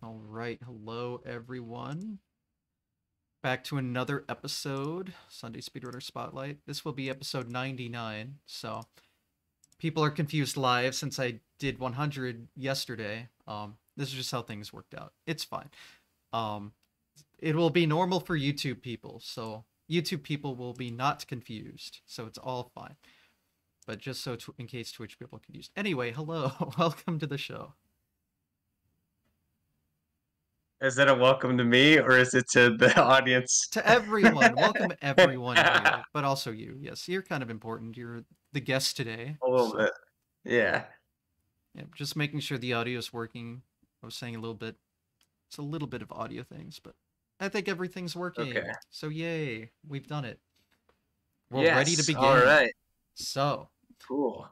All right, hello everyone. Back to another episode, Sunday Speedrunner Spotlight. This will be episode 99, so people are confused live since I did 100 yesterday. This is just how things worked out. It's fine. Um, it will be normal for YouTube people, so YouTube people will be not confused, so it's all fine. But just so in case Twitch people are confused. Anyway, hello, welcome to the show. Is that a welcome to me, or is it to the audience? To everyone, welcome everyone here, but also you. Yes, you're kind of important. You're the guest today. A little bit. Yeah. Just making sure the audio is working. I was saying a little bit. It's a little bit of audio things, but I think everything's working. Okay. So yay, we've done it. We're Yes, ready to begin. all right. So, Cool.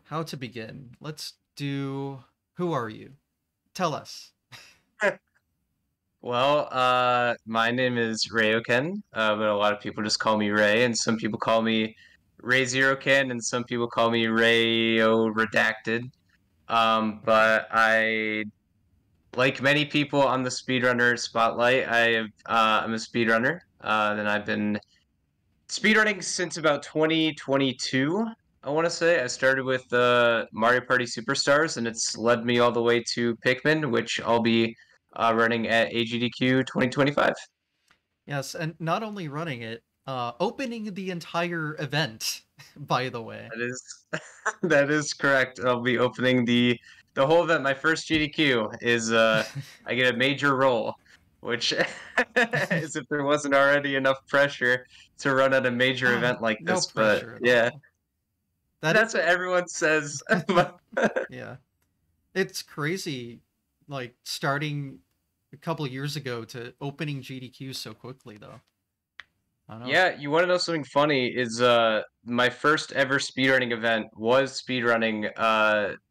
how to begin? Let's do. Who are you? Tell us. Well, my name is Ray0ken, but a lot of people just call me Ray, and some people call me Ray0ken, and some people call me Ray0 Redacted. But like many people on the Speedrunner Spotlight, I'm a speedrunner. Then I've been speedrunning since about 2022. I want to say I started with Mario Party Superstars, and it's led me all the way to Pikmin, which I'll be running at AGDQ 2025. Yes, and not only running it, opening the entire event, by the way. That is that is correct. I'll be opening the whole event. My first GDQ is I get a major role, which is if there wasn't already enough pressure to run at a major event like No this. pressure But at yeah, all. that's what everyone says. Yeah. It's crazy, like, starting a couple of years ago to opening GDQ so quickly, though. I don't know. Yeah, you want to know something funny is my first ever speedrunning event was speedrunning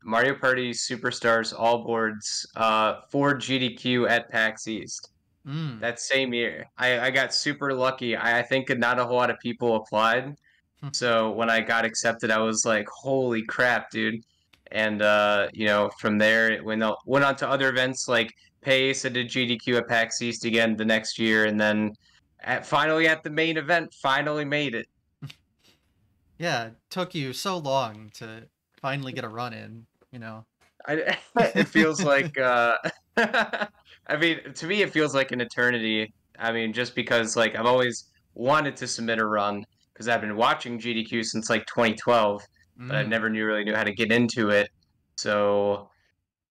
Mario Party Superstars all boards for GDQ at PAX East. Mm. That same year. I got super lucky. I think not a whole lot of people applied. So when I got accepted, I was like, holy crap, dude. And from there it went on to other events like Pace. I did GDQ at PAX East again the next year, and then finally at the main event, finally made it. Yeah, it took you so long to finally get a run in, you know. It feels like I mean, to me it feels like an eternity. I mean, just because like I've always wanted to submit a run because I've been watching GDQ since like 2012, but I never really knew how to get into it. So,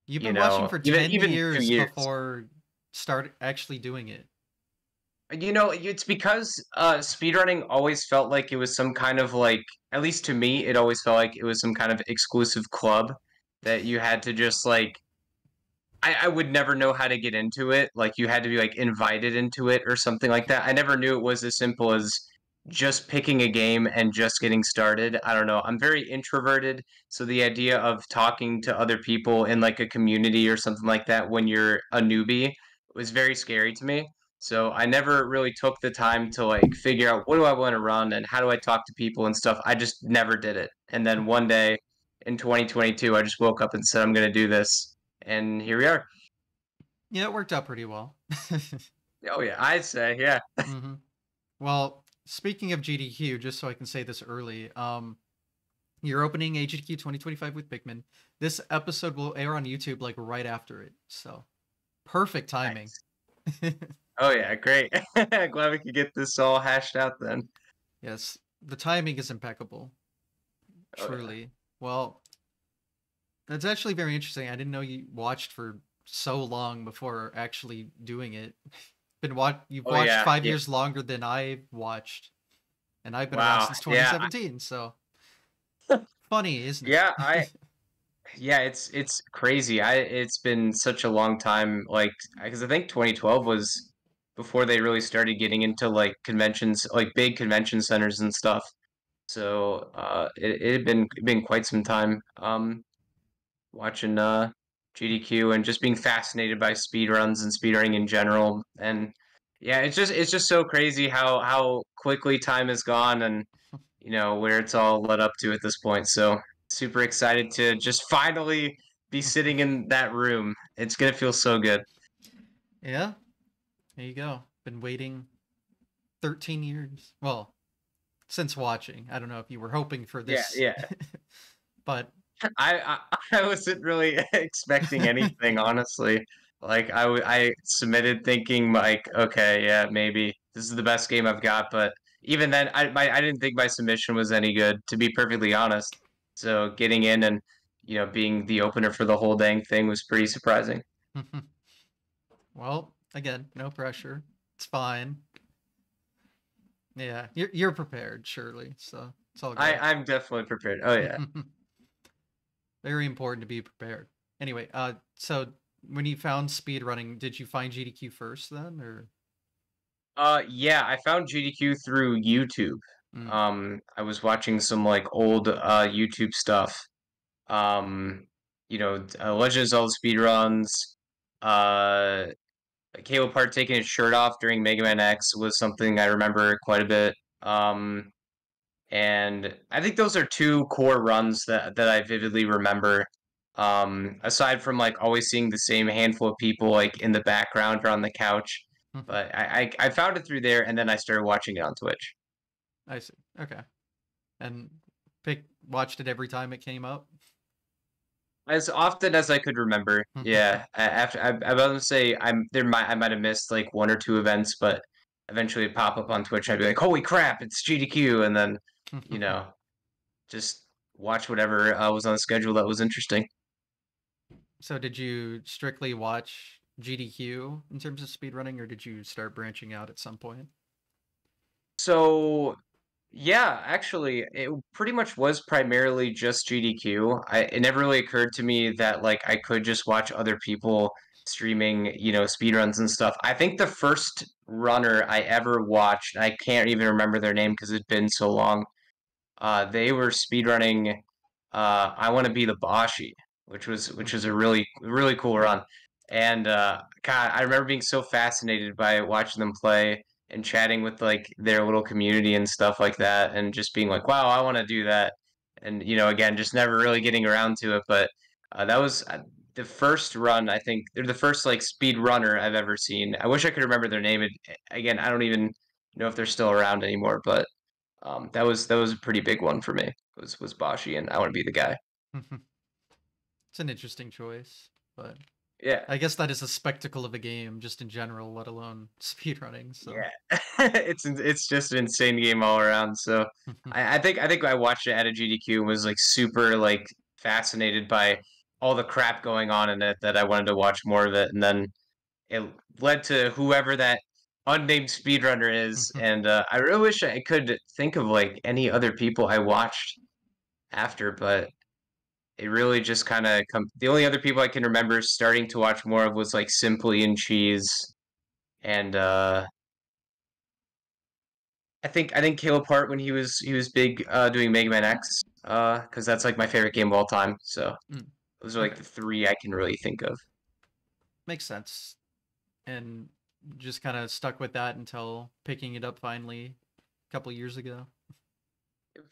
You've been watching for even 10 even 2 years years. before start actually doing it. It's because speedrunning always felt like it was some kind of like, at least to me, it always felt like it was some kind of exclusive club that you had to just like I would never know how to get into it. Like you had to be like invited into it or something like that. I never knew it was as simple as just picking a game and just getting started. I don't know. I'm very introverted, so the idea of talking to other people in like a community or something like that when you're a newbie was very scary to me. So I never really took the time to like figure out what do I want to run and how do I talk to people and stuff. I just never did it. And then one day in 2022, I just woke up and said I'm going to do this, and here we are. Yeah, it worked out pretty well. Oh yeah, I'd say yeah. Mm-hmm. Well, speaking of GDQ, just so I can say this early, you're opening AGDQ 2025 with Pikmin. This episode will air on YouTube like right after it, so perfect timing. Nice. Oh yeah, great. Glad we could get this all hashed out then. Yes, the timing is impeccable. Truly. Oh, yeah. Well, that's actually very interesting. I didn't know you watched for so long before actually doing it. You've watched Yeah, 5 years longer than I've watched, and I've been around since 2017. So funny, isn't it? Yeah, it's crazy. It's been such a long time, like because I think 2012 was before they really started getting into like conventions, like big convention centers and stuff. So it had been quite some time watching GDQ and just being fascinated by speedruns and speedrunning in general. And yeah, it's just so crazy how quickly time has gone and where it's all led up to at this point. So super excited to just finally be sitting in that room. It's gonna feel so good. Yeah, there you go. Been waiting 13 years. Well, since watching. I don't know if you were hoping for Yeah, this, yeah. but I wasn't really expecting anything, honestly. Like I submitted thinking like, okay, yeah, maybe this is the best game I've got, but even then, I didn't think my submission was any good, to be perfectly honest. So getting in and being the opener for the whole dang thing was pretty surprising. well, again, no pressure. It's fine. Yeah, you're prepared, surely. So it's all good. I'm definitely prepared. Oh yeah. Very important to be prepared. Anyway, so when you found speedrunning, did you find GDQ first then, or? Yeah, I found GDQ through YouTube. Mm. I was watching some like old YouTube stuff. Um, Legend of Zelda speedruns. Uh, Caleb Hart taking his shirt off during Mega Man X was something I remember quite a bit. And I think those are two core runs that I vividly remember. Aside from like always seeing the same handful of people like in the background or on the couch. But I found it through there and then I started watching it on Twitch. I see. Okay, and watched it every time it came up. As often as I could remember. Yeah. After I was gonna say I might have missed like one or two events, but eventually it'd pop up on Twitch. I'd be like, holy crap, it's GDQ, and then you know just watch whatever was on the schedule that was interesting. So did you strictly watch GDQ in terms of speedrunning, or did you start branching out at some point? So yeah, actually, it pretty much was primarily just GDQ. It never really occurred to me that like I could just watch other people streaming, speedruns and stuff. I think the first runner I ever watched, I can't even remember their name because it's been so long. They were speedrunning I Want to Be the Boshi, which was a really really cool run. And God, I remember being so fascinated by watching them play and chatting with like their little community and stuff like that, and just being like, wow, I want to do that. And again, just never really getting around to it. But that was the first run. I think they're the first like speed runner I've ever seen. I wish I could remember their name. Again, I don't even know if they're still around anymore, but that was a pretty big one for me. Was Bashi, and I want to be the guy. It's an interesting choice, but Yeah, I guess that is a spectacle of a game just in general, let alone speedrunning. So yeah. It's just an insane game all around. So I think I watched it at a GDQ and was like super like fascinated by all the crap going on in it that I wanted to watch more of it, and then it led to whoever that unnamed speedrunner is, and I really wish I could think of like any other people I watched after, but it really just kind of the only other people I can remember starting to watch more of was like Simply and Cheese and I think Caleb Hart when he was big doing Mega Man X because that's like my favorite game of all time. So mm, those are like okay, the three I can really think of. makes sense. And just kind of stuck with that until picking it up finally a couple years ago.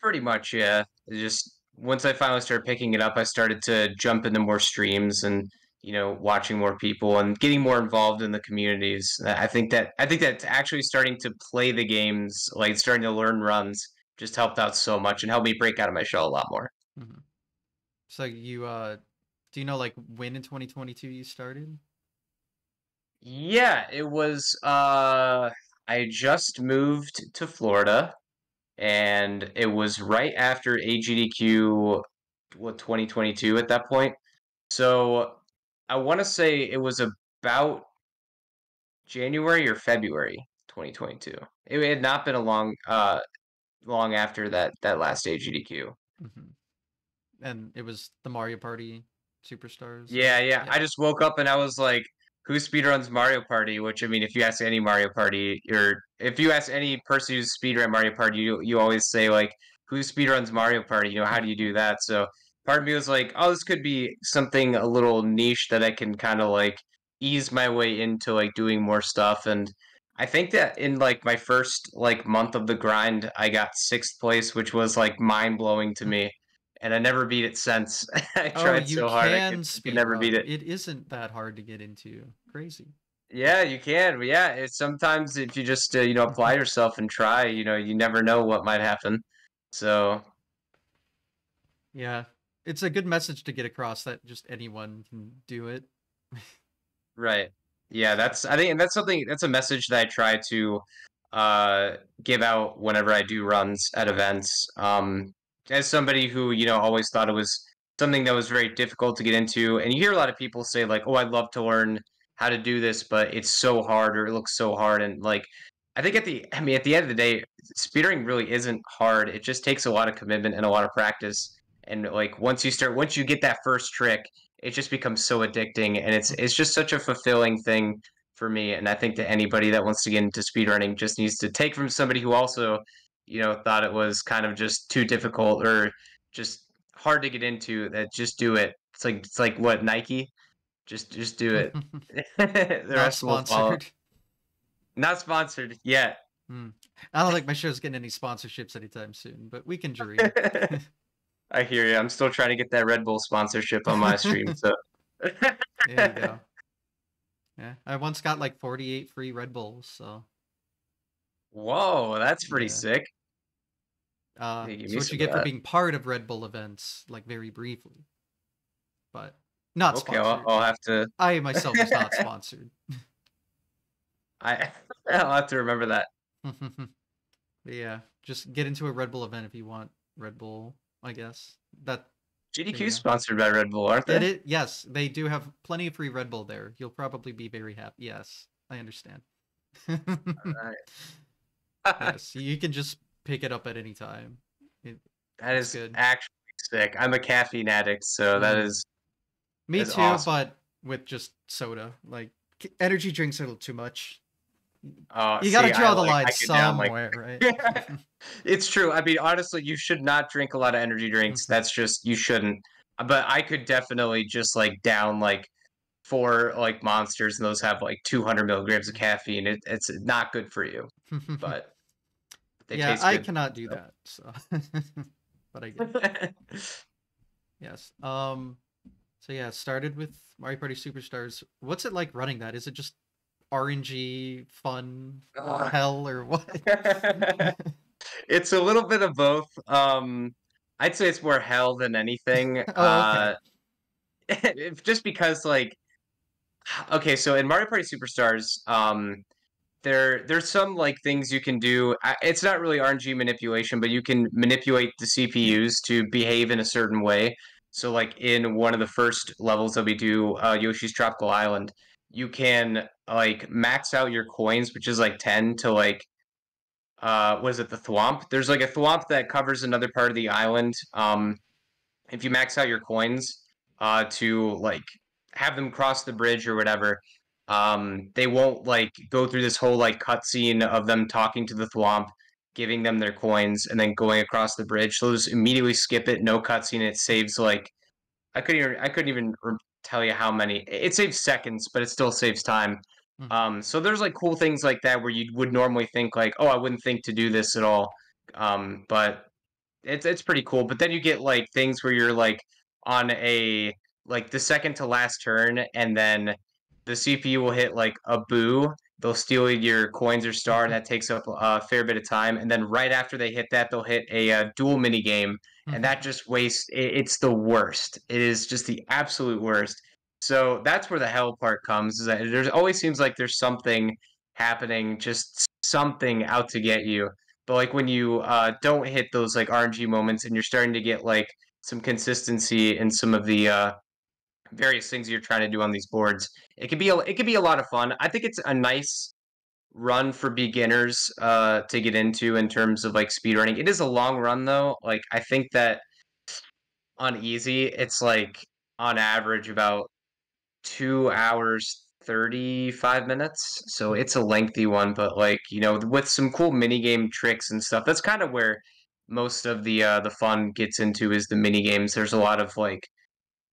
Pretty much, yeah. Just once I finally started picking it up, I started to jump into more streams and watching more people and getting more involved in the communities. I think that actually starting to play the games, like starting to learn runs, just helped out so much and helped me break out of my shell a lot more. Hmm. So you do you know like when in 2022 you started? Yeah, it was I just moved to Florida and it was right after AGDQ, what, 2022 at that point. So I want to say it was about January or February 2022. It had not been a long after that last AGDQ. Hmm. And it was the Mario Party Superstars, Yeah, right? yeah. Yeah. I just woke up and I was like, who speedruns Mario Party? Which I mean, if you ask any Mario Party, or if you ask any person who's speedrun Mario Party, you always say like, who speedruns Mario Party? How do you do that? So part of me was like, oh, this could be something a little niche that I can kind of like ease my way into like doing more stuff. And I think that in like my first like month of the grind, I got sixth place, which was like mind blowing to me. and I never beat it since. I Oh, tried you so hard, can I could never beat speedrun. it. It isn't that hard to get into. Crazy. Yeah, you can. But yeah, it's sometimes if you just apply yourself and try, you never know what might happen. So Yeah. It's a good message to get across that just anyone can do it. right. Yeah, I think, and that's a message that I try to give out whenever I do runs at events. As somebody who, always thought it was something that was very difficult to get into, and you hear a lot of people say like, "Oh, I'd love to learn how to do this, but it's so hard or it looks so hard." And like I think at the end of the day, speedrunning really isn't hard. It just takes a lot of commitment and a lot of practice. And like once you get that first trick, it just becomes so addicting, and it's just such a fulfilling thing for me. And I think that anybody that wants to get into speedrunning just needs to take from somebody who also, thought it was kind of just too difficult or just hard to get into, that just do it. It's like what, Nike? Just do it. The Not rest will follow. sponsored. Not sponsored yet. Hmm. I don't think my show's getting any sponsorships anytime soon, but we can dream. I hear you. I'm still trying to get that Red Bull sponsorship on my stream, so There you go. Yeah, I once got like 48 free Red Bulls, so whoa, that's pretty yeah. sick. Hey, give So me what you some of get for that. being part of Red Bull events, like very briefly, but not Okay, sponsored. I'll have to. I myself is not sponsored. I I'll have to remember that. But yeah, just get into a Red Bull event if you want Red Bull, I guess. That there you GDQ go. sponsored by Red Bull, aren't they? Yes, they do have plenty of free Red Bull there. You'll probably be very happy. Yes, I understand. Alright. Yes, you can just pick it up at any time. That It's is good. actually sick. I'm a caffeine addict, so Mm. that Me is too, awesome. but with just soda. Like energy drinks are a little too much. Oh, You got to see, draw the line I could down like somewhere, right? it's true. I mean, honestly, you should not drink a lot of energy drinks. That's just you shouldn't. But I could definitely just like down like four like monsters, and those have like 200 milligrams of caffeine. It's not good for you, but they Yeah, taste I good. cannot do that. So, but I get it. So. Yes. So yeah, it started with Mario Party Superstars. What's it like running that? Is it just RNG fun Ugh. hell or what? It's a little bit of both. I'd say it's more hell than anything. Oh, okay. Just because like okay, so in Mario Party Superstars, there's some like things you can do. It's not really RNG manipulation, but you can manipulate the CPUs to behave in a certain way. So like in one of the first levels that we do, Yoshi's Tropical Island, you can like max out your coins, which is like 10 to like was it the thwomp? There's like a thwomp that covers another part of the island. If you max out your coins to like have them cross the bridge or whatever, they won't like go through this whole like cutscene of them talking to the thwomp, giving them their coins, and then going across the bridge. So they'll just immediately skip it, no cutscene. It saves like I couldn't even tell you how many. It saves seconds, but it still saves time. Mhm. So there's like cool things like that where you would normally think like, oh, I wouldn't think to do this at all. But it's pretty cool. But then you get like things where you're like on a like the second to last turn, and then the CPU will hit like a boo. They'll steal your coins or star, and that takes up a fair bit of time. And then right after they hit that, they'll hit a dual mini game, and that just wastes. It's the worst. It is just the absolute worst. So that's where the hell part comes. Is that there's always seems like there's something happening, just something out to get you. But like when you don't hit those like RNG moments, and you're starting to get like some consistency in some of the various things you're trying to do on these boards, it could be a lot of fun. I think it's a nice run for beginners to get into in terms of like speedrunning. It is a long run though. Like I think that on easy, it's like on average about 2 hours 35 minutes. So it's a lengthy one, but like, with some cool mini game tricks and stuff. That's kind of where most of the fun gets into, is the mini games. There's a lot of like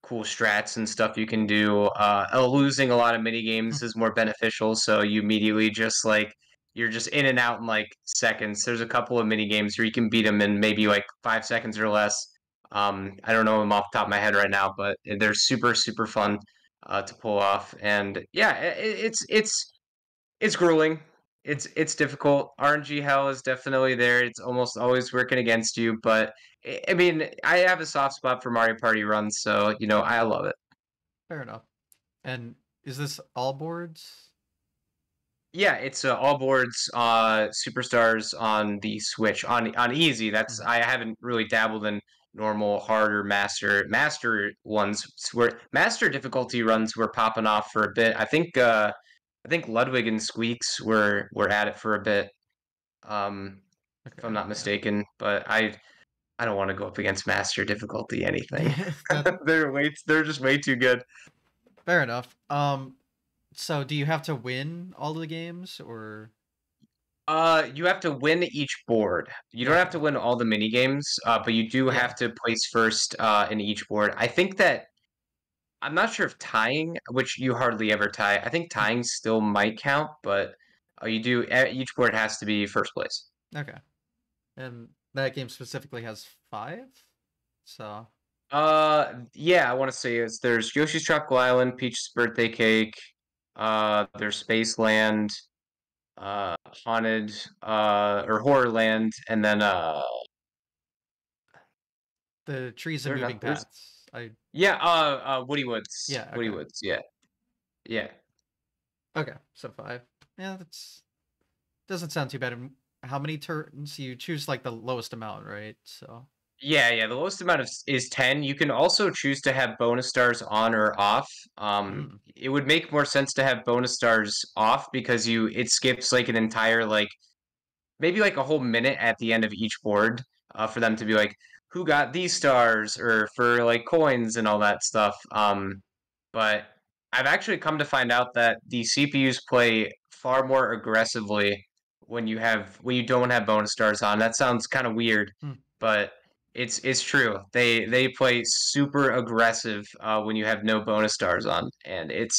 cool strats and stuff you can do. Losing a lot of mini games is more beneficial, so you immediately just like you're just in and out in like seconds. There's a couple of mini games where you can beat them in maybe like 5 seconds or less. I don't know them off the top of my head right now, but they're super super fun to pull off. And yeah, it's grueling. It's difficult. RNG hell is definitely there. It's almost always working against you, but I mean, I have a soft spot for Mario Party runs, so you know I love it. Fair enough. And is this all boards? Yeah, it's all boards, superstars on the Switch on easy. That's Mhm. I haven't really dabbled in normal, harder master ones where master difficulty runs were popping off for a bit. I think Ludwig and Squeaks were at it for a bit, um, if I'm Okay, not yeah. mistaken. But I don't want to go up against master difficulty anything. That They're just way too good. fair enough. So do you have to win all of the games or You have to win each board. You don't have okay. to win all the mini games, but you do Yeah. have to place first in each board. I think that I'm not sure if tying, which you hardly ever tie. I think Mhm. tying still might count, but each board has to be first place. Okay. And that game specifically has 5? So Yeah, I want to say there's Yoshi's Tropical Island, Peach's Birthday Cake, there's Spaceland, uh, Haunted, or Horrorland, and then the trees and there moving not there's paths. I yeah, Woody Woods. yeah, Woody okay. Woods, yeah. Yeah. Okay, so 5. Yeah, that's doesn't sound too bad. And how many turns? You choose like the lowest amount, right? So Yeah. The lowest amount is 10. You can also choose to have bonus stars on or off. mm, It would make more sense to have bonus stars off because it skips like an entire like maybe like a whole minute at the end of each board for them to be like, who got these stars or for like coins and all that stuff. But I've actually come to find out that the CPUs play far more aggressively when you don't have bonus stars on. That sounds kind of weird, mm, but it's true. They play super aggressive when you have no bonus stars on, and it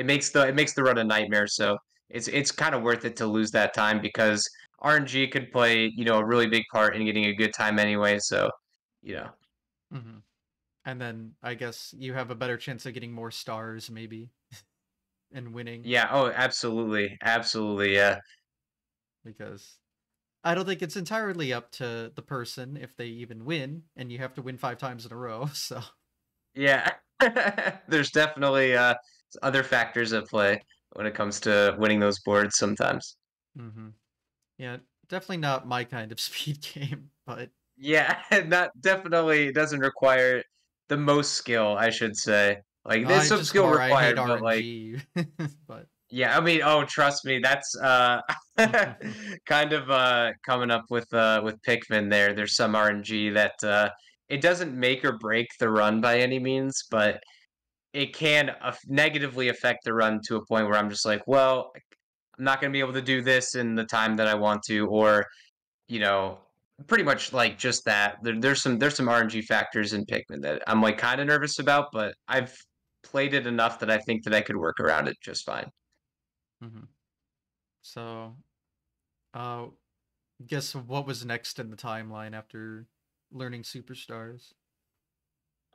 makes the run a nightmare. So it's kind of worth it to lose that time because RNG could play, you know, a really big part in getting a good time anyway. So, you know, hmm. And then I guess you have a better chance of getting more stars, maybe, and winning yeah. Oh, absolutely, absolutely, yeah, because I don't think it's entirely up to the person if they even win, and you have to win 5 times in a row. So, yeah. There's definitely other factors at play when it comes to winning those boards sometimes. hmm, yeah, definitely not my kind of speed game, but Yeah, not definitely doesn't require the most skill, I should say. Like there's I some just skill more I hate required, but like RNG, but yeah, I mean, oh, trust me, that's kind of coming up with Pikmin there. There's some RNG that it doesn't make or break the run by any means, but it can negatively affect the run to a point where I'm just like, well, I'm not going to be able to do this in the time that I want to, or you know, pretty much like just that. There's some RNG factors in Pikmin that I'm like kind of nervous about, but I've played it enough that I think that I could work around it just fine. mhm. So, uh, guess what was next in the timeline after learning superstars?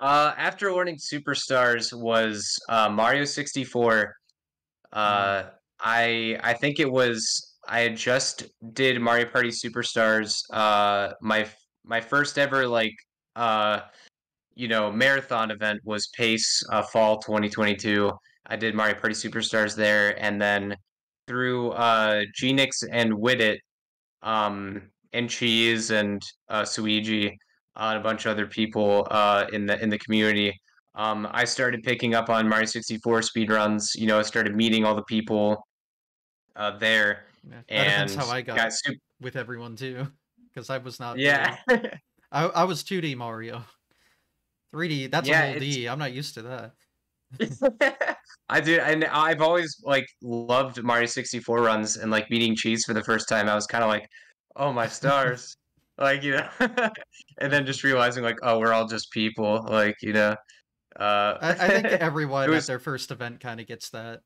After learning Superstars was Mario 64. Mm, Uh, I think it was I had just did Mario Party Superstars. My first ever like uh you know marathon event was Pace Fall 2022. I did Mario Party Superstars there, and then through Genix and Widit and Cheese and Suigi and a bunch of other people in the community. I started picking up on Mario 64 speedruns. You know, I started meeting all the people there, yeah, that event's how and I got got super. with everyone too, because I was not Yeah, really. I was 2D Mario, 3D. That's a yeah. whole It's D. I'm not used to that. I do, and I've always like loved Mario 64 runs, and like meeting Cheese for the first time, I was kind of like, oh my stars, like you know, and then just realizing like, oh, we're all just people, like you know. I think It everyone at was their first event kind of gets that,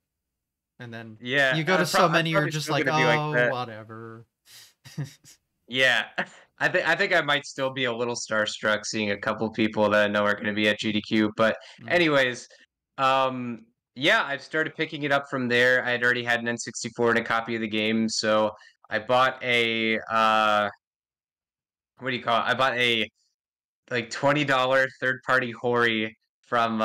and then yeah. you go to so I'm many, you're probably just still like, gonna be like oh, that. whatever. Yeah. I think I might still be a little starstruck seeing a couple people that I know are going to be at GDQ. But Mm. anyways, um, yeah, I've started picking it up from there. I had already had an N64 and a copy of the game, so I bought a what do you call it? I bought a like $20 third party Hori from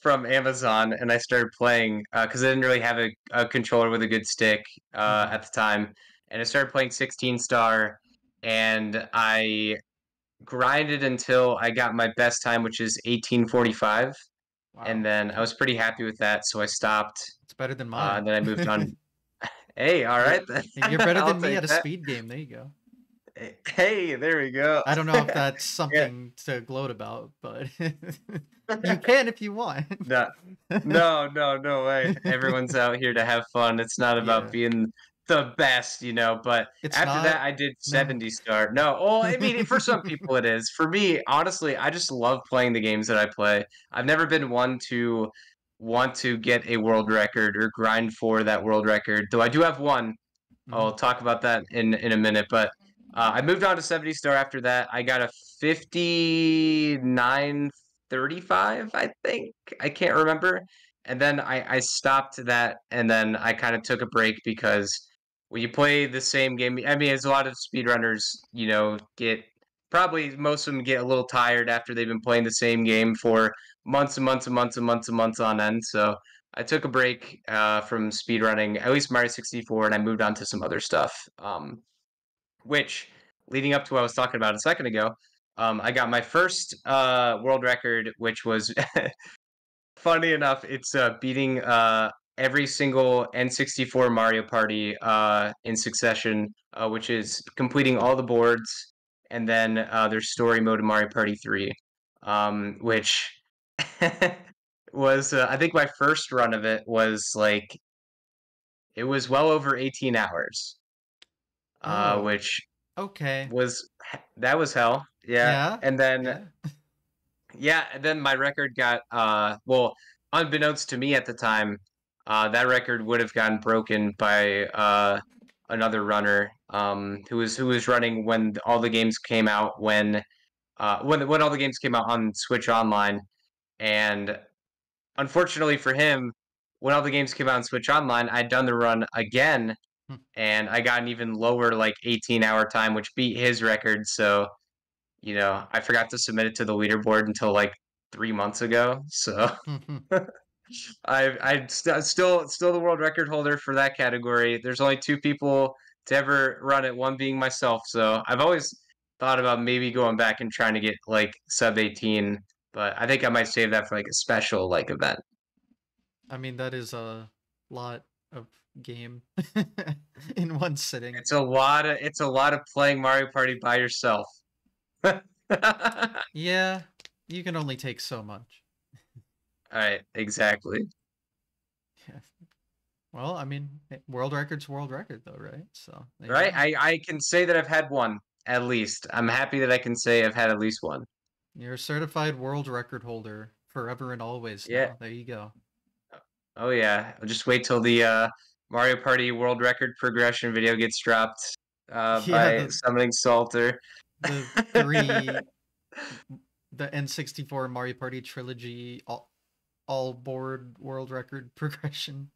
from Amazon, and I started playing because I didn't really have a controller with a good stick Mm-hmm. at the time, and I started playing 16 star, and I grinded until I got my best time, which is 1845, and Wow. then I was pretty happy with that, so I stopped, It's better than mine. and then I moved on. Hey, all You're right then, you're better I'll than me take at a that. speed game. There you go. Hey, there we go. I don't know if that's Yeah. something to gloat about, but you can if you want. No, no way. Everyone's out here to have fun. It's not about Yeah. being the best, But It's after not. that, I did No. 70 star. No, well, I mean, for some people it is. For me, honestly, I just love playing the games that I play. I've never been one to want to get a world record or grind for that world record, though I do have one. Mhm. I'll talk about that in a minute, but I moved on to 70 star after that. I got a 5935, I think. I can't remember. And then I stopped that, and then I kind of took a break because when you play the same game, I mean, as a lot of speedrunners, get probably most of them get a little tired after they've been playing the same game for months and months and months and months and months on end. So I took a break from speedrunning, at least Mario 64, and I moved on to some other stuff. Which, leading up to what I was talking about a second ago, I got my first world record, which was funny enough, it's beating every single N64 Mario Party in succession, which is completing all the boards, and then there's story mode in Mario Party 3, which was I think my first run of it was like it was well over 18 hours, Oh. which Okay. was that was hell. Yeah, Yeah. and then Yeah. my record got well, unbeknownst to me at the time, that record would have gotten broken by another runner who was running when all the games came out when all the games came out on Switch Online, and unfortunately for him, when all the games came out on Switch Online, I'd done the run again, Hmm. and I got an even lower, like 18-hour time, which beat his record. So, I forgot to submit it to the leaderboard until like 3 months ago. So I'm still the world record holder for that category. There's only two people to ever run it, one being myself. So I've always thought about maybe going back and trying to get like sub 18, but I think I might save that for like a special like event. I mean, that is a lot of game in one sitting. It's a lot of playing Mario Party by yourself. All Yeah, you can only take so much. right, exactly. Yeah. Well, I mean, world record's world record, though, right? So there you Right? go. I can say that I've had one at least. I'm happy that I can say I've had at least one. You're a certified world record holder forever and always Yeah. now. There you go. Oh yeah. I'll just wait till the Mario Party world record progression video gets dropped Yeah, by summoning Salter. the three the N64 Mario Party trilogy all board world record progression.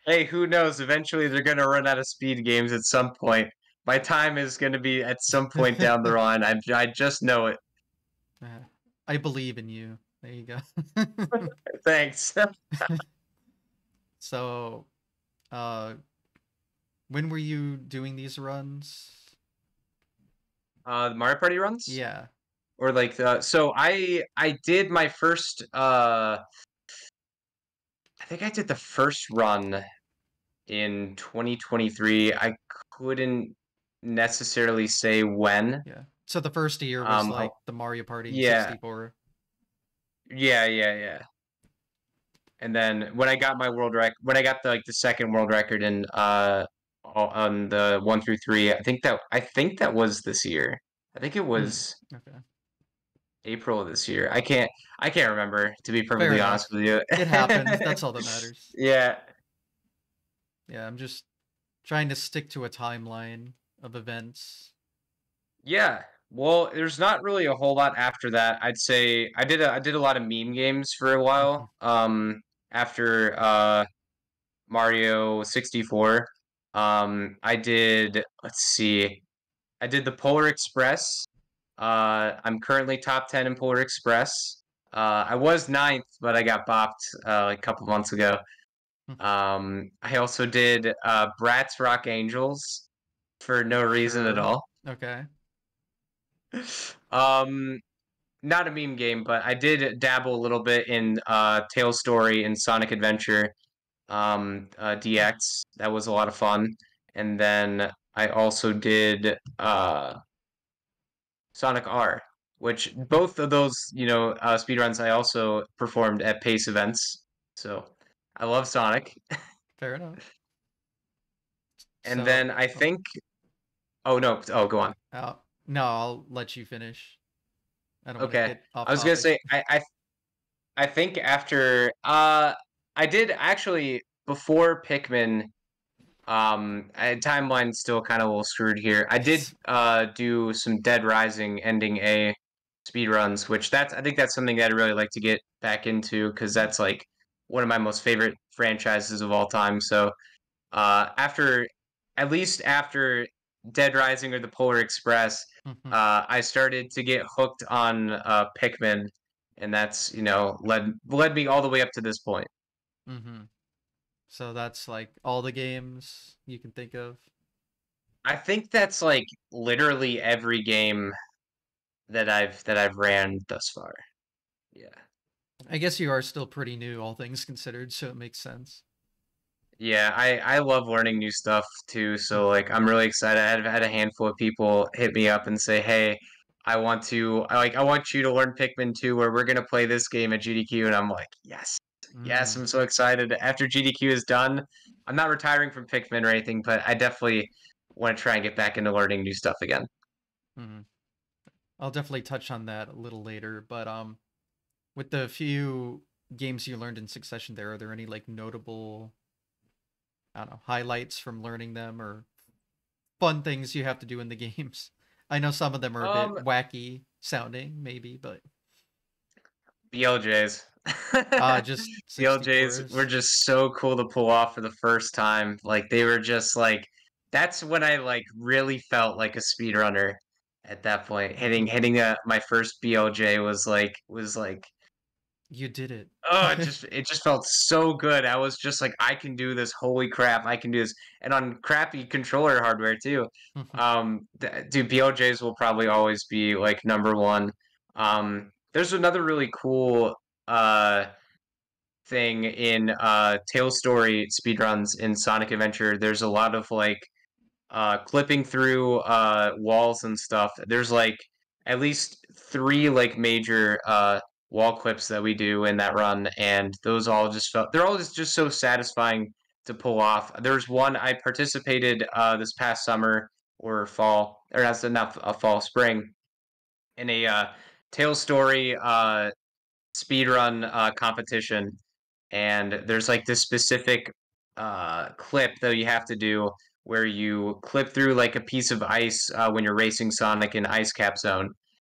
Hey, who knows? Eventually they're gonna run out of speed games at some point. My time is gonna be at some point down the line. I just know it. I believe in you. There you go. Thanks. So, uh, when were you doing these runs? The Mario Party runs? Yeah. Or like so I did my first I think I did the first run in 2023. I couldn't necessarily say when. Yeah. So the first year was I, like the Mario Party yeah, 64. yeah. And then when I got the second world record in on the 1 through 3, I think that was this year. I think it Hmm. was Okay. April of this year. I can't remember, to be Fair perfectly honest enough. with you. It happened. That's all that matters. Yeah. Yeah, I'm just trying to stick to a timeline. of events? Yeah. Well, there's not really a whole lot after that. I'd say I did a lot of meme games for a Hmm. while. After Mario 64. I did, let's see. I did the Polar Express. I'm currently top 10 in Polar Express. I was ninth, but I got bopped like a couple months ago. I also did Bratz Rock Angels for no reason at Sure. all. Okay. Um, Not a meme game, but I did dabble a little bit in Tale Story and Sonic Adventure Hmm. DX. That was a lot of fun. And then I also did Sonic R, which both of those, speedruns I also performed at pace events. So I love Sonic. Fair enough. And So, then I oh, think, oh no, oh go on. no, I'll let you finish. I don't want to Okay, get off I was gonna topic. say I think after I did actually before Pikmin. Timeline's still kind of a little screwed here. I did do some Dead Rising ending A speedruns, which I think that's something that I really like to get back into because that's like one of my most favorite franchises of all time. So after at least after Dead Rising or the Polar Express, Hmm. I started to get hooked on Pikmin, and that's led me all the way up to this point. Hmm. So that's like all the games you can think of. I think that's like literally every game that I've ran thus far. Yeah. I guess you are still pretty new, all things considered, so it makes sense. Yeah, I love learning new stuff too. So like I'm really excited. I've had a handful of people hit me up and say, "Hey, I want you to learn Pikmin 2 or we're gonna play this game at GDQ." And I'm like, "Yes. Yes, Mm. I'm so excited." After GDQ is done, I'm not retiring from Pikmin or anything, but I definitely want to try and get back into learning new stuff again. Hmm. I'll definitely touch on that a little later, but with the few games you learned in succession there, are there any like notable, I don't know, highlights from learning them or fun things you have to do in the games? I know some of them are a Um, bit wacky sounding, maybe, but BLJs. just BLJs were 64s. just so cool to pull off for the first time. Like they were just like that's when I like really felt like a speedrunner at that point. Hitting my first BLJ was like You did it. oh it just felt so good. I was just like I can do this. Holy crap, I can do this. And on crappy controller hardware too. Dude, BLJs will probably always be like number one. There's another really cool thing in Tale Story speedruns in Sonic Adventure. There's a lot of like clipping through walls and stuff. There's like at least three like major wall clips that we do in that run, and those all just felt they're all just so satisfying to pull off. There's one I participated this past summer or fall, or that's not fall, spring, in a Tale Story speedrun competition, and there's like this specific clip that you have to do where you clip through like a piece of ice when you're racing Sonic in Ice Cap Zone.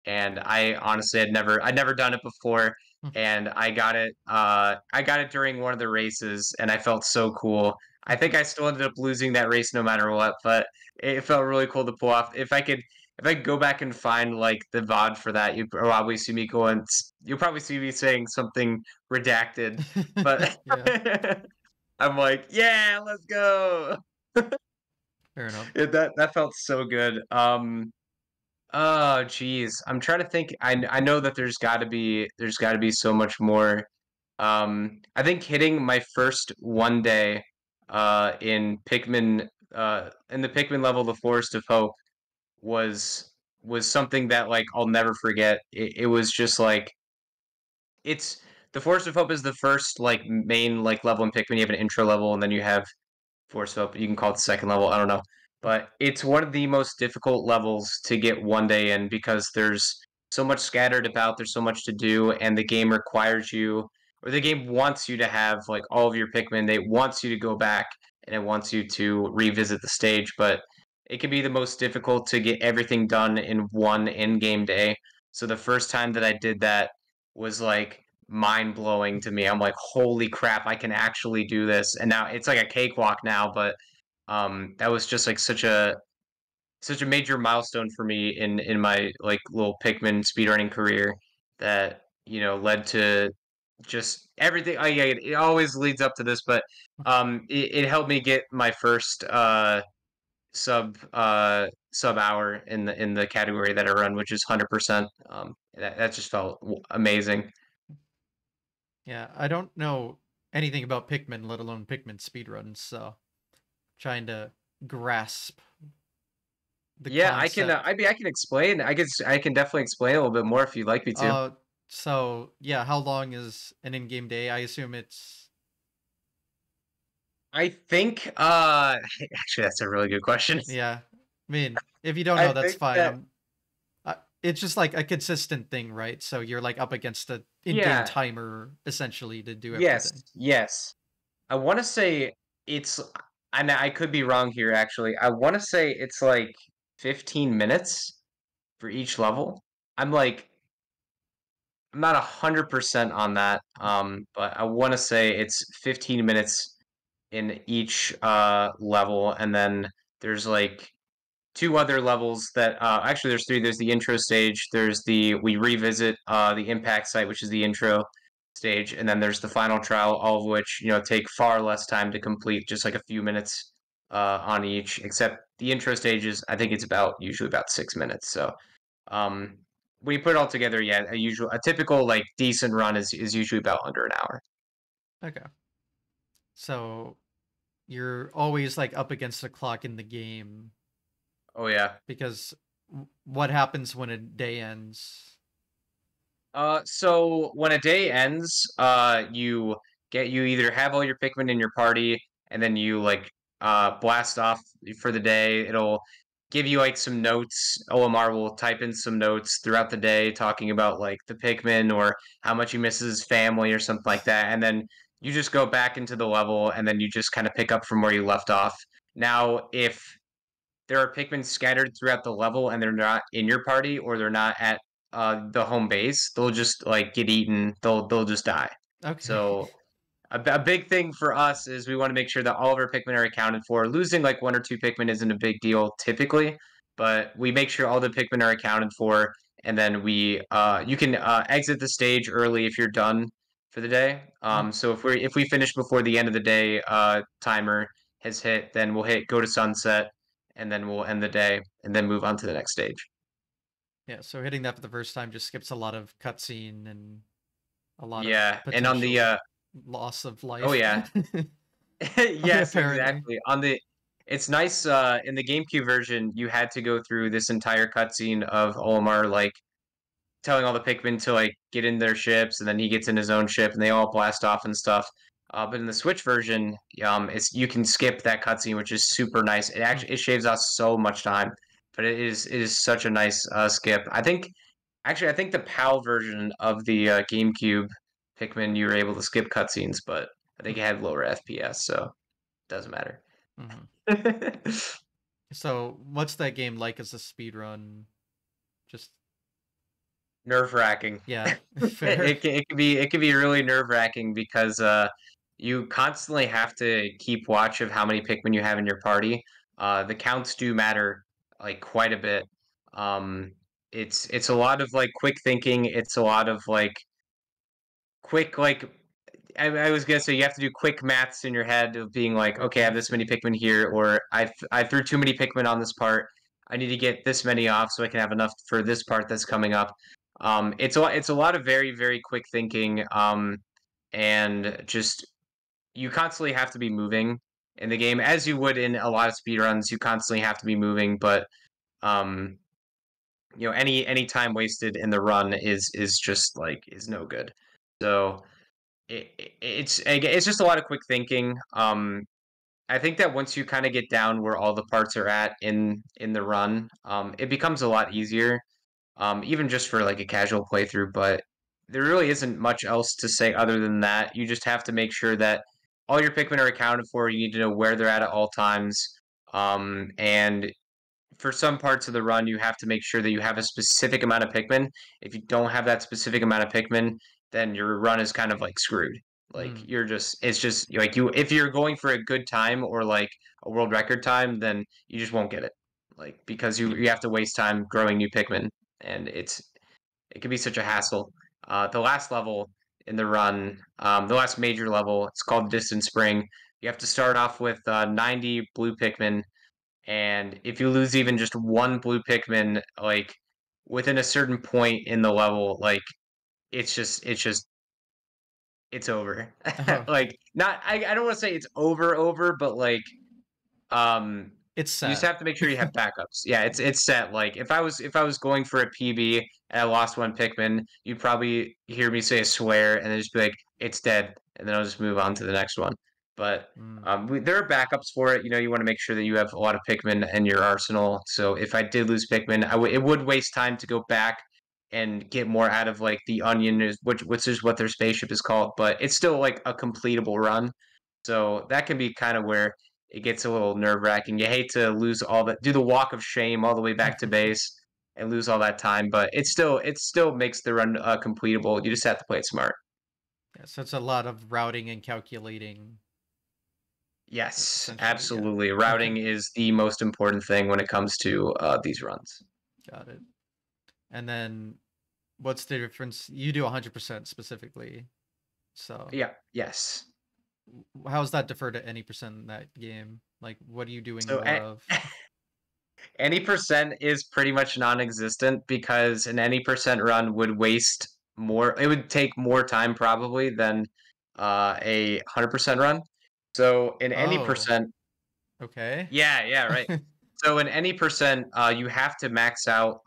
And I honestly I'd never done it before, and I got it during one of the races, and I felt so cool. I think I still ended up losing that race no matter what, but it felt really cool to pull off. If I go back and find like the VOD for that, you'll probably see me saying something redacted, but Yeah, I'm like, yeah, let's go. fair enough. That felt so good. Oh, geez, I'm trying to think. I know that there's got to be so much more. I think hitting my first one day, in the Pikmin level, the Forest of Hope was was something that like I'll never forget. It was just like it's the Forest of Hope is the first like main like level in Pikmin. You have an intro level, and then you have Force Up. You can call it the second level. I don't know, but it's one of the most difficult levels to get one day in because there's so much scattered about. There's so much to do, and the game requires you, or the game wants you to have like all of your Pikmin. It wants you to go back and it wants you to revisit the stage, but it can be the most difficult to get everything done in one in-game day. So the first time that I did that was like mind-blowing to me. I'm like, holy crap, I can actually do this. And now it's like a cakewalk now, but that was just like such a major milestone for me in my like little Pikmin speedrunning career that, you know, led to just everything. Oh yeah, it always leads up to this, but it helped me get my first sub hour in the category that I run, which is 100%. That just felt amazing. Yeah, I don't know anything about Pikmin, let alone Pikmin speedruns, so trying to grasp the Yeah, I can. concept. I can explain. I can definitely explain a little bit more if you'd like me to. Uh, so yeah, how long is an in-game day? I assume it's I think. Actually, that's a really good question. yeah. I mean, if you don't I know, that's think fine. that. It's just like a consistent thing, right? So you're like up against a in-game Yeah. timer essentially to do Yes. everything. Yes. I want to say it's. And I could be wrong here. Actually, I want to say it's like 15 minutes for each level. I'm like I'm not 100% on that, but I want to say it's 15 minutes in each level, and then there's like two other levels that actually there's three. There's the intro stage. There's the we revisit the impact site, which is the intro stage, and then there's the final trial, all of which take far less time to complete, just like a few minutes on each. Except the intro stages, I think it's about usually about 6 minutes. So um, when you put it all together, yeah, a typical like decent run is usually about under an hour. Okay. So you're always like up against the clock in the game Oh yeah. because what happens when a day ends? So when a day ends, you either have all your Pikmin in your party, and then you like blast off for the day. It'll give you like some notes. OMR will type in some notes throughout the day talking about like the Pikmin or how much he misses his family or something like that. And then you just go back into the level, and then you just kind of pick up from where you left off. Now, if there are Pikmin scattered throughout the level and they're not in your party or they're not at the home base, they'll just like get eaten. They'll just die. Okay. So a big thing for us is we want to make sure that all of our Pikmin are accounted for. Losing like one or two Pikmin isn't a big deal typically, but we make sure all the Pikmin are accounted for, and then we you can exit the stage early if you're done for the day. Mm, So if we finish before the end of the day timer has hit, then we'll hit go to sunset, and then we'll end the day and then move on to the next stage. yeah, so hitting that for the first time just skips a lot of cutscene and a lot of Yeah, and on the potential loss of oh life. yeah, yes, Apparently. exactly. On the it's nice in the GameCube version, you had to go through this entire cutscene of Olimar like telling all the Pikmin to like get in their ships, and then he gets in his own ship, and they all blast off and stuff. But in the Switch version, it's you can skip that cutscene, which is super nice. Mm, It shaves us so much time, but it is such a nice skip. I think the PAL version of the GameCube Pikmin, you were able to skip cutscenes, but I think mm, it had lower FPS, so it doesn't matter. mhm. So what's that game like as a speed run? Just Nerve-wracking. yeah, fair. It can be really nerve-wracking because you constantly have to keep watch of how many Pikmin you have in your party. The counts do matter like quite a bit. Um, it's a lot of like quick thinking. It's a lot of like quick like I was gonna say you have to do quick maths in your head of being like, Quick okay, I have math this many speed. Pikmin here, or I threw too many Pikmin on this part. I need to get this many off so I can have enough for this part that's coming up. It's a lot of very quick thinking, and just you constantly have to be moving in the game as you would in a lot of speedruns. You constantly have to be moving, but um, any time wasted in the run is just like is no good. So it's just a lot of quick thinking. I think that once you kind of get down where all the parts are at in the run, it becomes a lot easier. Even just for like a casual playthrough. But there really isn't much else to say other than that. You just have to make sure that all your Pikmin are accounted for. You need to know where they're at all times. And for some parts of the run, you have to make sure that you have a specific amount of Pikmin. If you don't have that specific amount of Pikmin, then your run is kind of like screwed. Like Mm. it's just like if you're going for a good time or like a world record time, then you just won't get it. Like because you have to waste time growing new Pikmin, and it can be such a hassle. The last level in the run, the last major level, it's called Distant Spring. You have to start off with 90 blue Pikmin, and if you lose even just one blue Pikmin, like within a certain point in the level, like it's just it's over. Oh, Like not I don't want to say it's over, but like um it's you just sad. have to make sure you have backups. Yeah, it's set. Like if I was going for a PB and I lost one Pikmin, you'd probably hear me say a swear and then just be like, it's dead, and then I'll just move on to the next one. But Mm. there are backups for it. You want to make sure that you have a lot of Pikmin in your arsenal. So if I did lose Pikmin, it would waste time to go back and get more out of like the onion, which is what their spaceship is called. But it's still like a completable run. So that can be kind of where it gets a little nerve-wracking. You hate to lose all that, do the walk of shame all the way back to base and lose all that time, but it still makes the run completable. You just have to play it smart. Yeah, so it's a lot of routing and calculating, Yes, essentially. Yeah. absolutely. Okay, Routing is the most important thing when it comes to these runs. got it. And then, what's the difference? You do 100% specifically. So, Yeah, yes. how does that differ to any percent in that game? Like, what are you doing So more of? any percent is pretty much non-existent because an any percent run would waste more. It would take more time probably than a 100% run. So in any Oh, percent, okay. yeah, yeah, right. So in any percent, you have to max out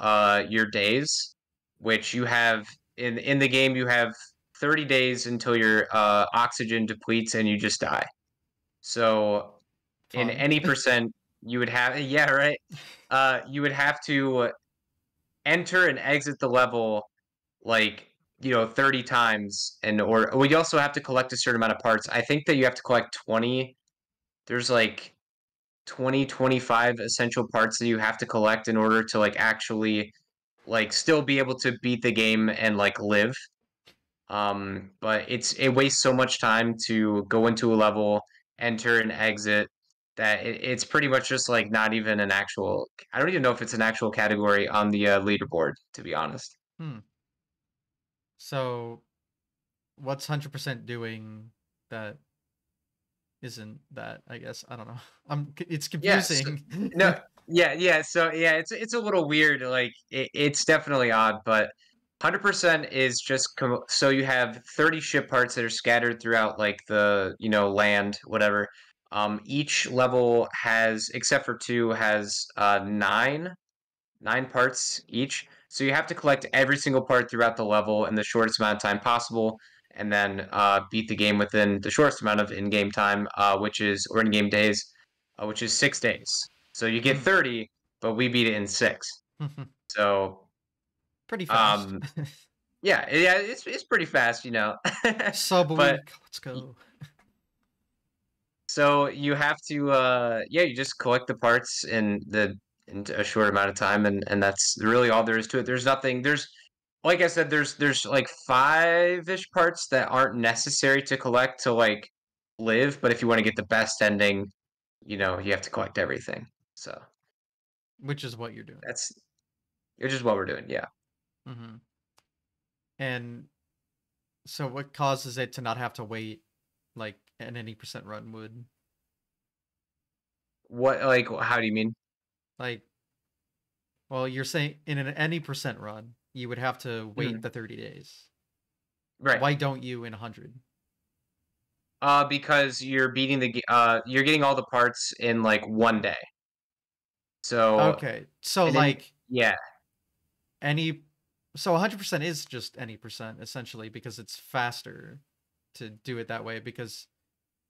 your days, which you have in the game. You have 30 days until your oxygen depletes and you just die. So in Fun. any percent, you would have yeah, right. You would have to enter and exit the level like 30 times, and or well, you also have to collect a certain amount of parts. I think that you have to collect 20. There's like 20, 25 essential parts that you have to collect in order to like actually like still be able to beat the game and like live. But it wastes so much time to go into a level, enter and exit, that it's pretty much just like not even an actual. I don't even know if it's an actual category on the leaderboard, to be honest. Hmm. So, what's 100% doing that isn't that, I guess? I don't know. It's Yes. confusing. No. Yeah. Yeah. So yeah, it's a little weird. Like it's definitely odd, but 100% is just so you have 30 ship parts that are scattered throughout like the land, whatever. Each level has, except for two, has nine parts each. So you have to collect every single part throughout the level in the shortest amount of time possible, and then beat the game within the shortest amount of in-game time, or in-game days, which is 6 days. So you get Hmm. 30, but we beat it in 6. So Pretty fast. um, yeah, it's pretty fast, Sub a but week. Let's go. so you have to you just collect the parts in a short amount of time, and that's really all there is to it. There's nothing there's like I said, there's like five-ish parts that aren't necessary to collect to like live, but if you want to get the best ending, you have to collect everything. So Which is what you're doing. that's it's just what we're doing, yeah. Hmm. And so, what causes it to not have to wait like an any percent run would? What like how do you mean? Like, well, you're saying in an any percent run, you would have to wait Mhm. the 30 days. Right. Why don't you in 100? Because you're getting all the parts in like one day. So Okay. So, and then like, yeah. any. So 100% is just any percent, essentially, because it's faster to do it that way. Because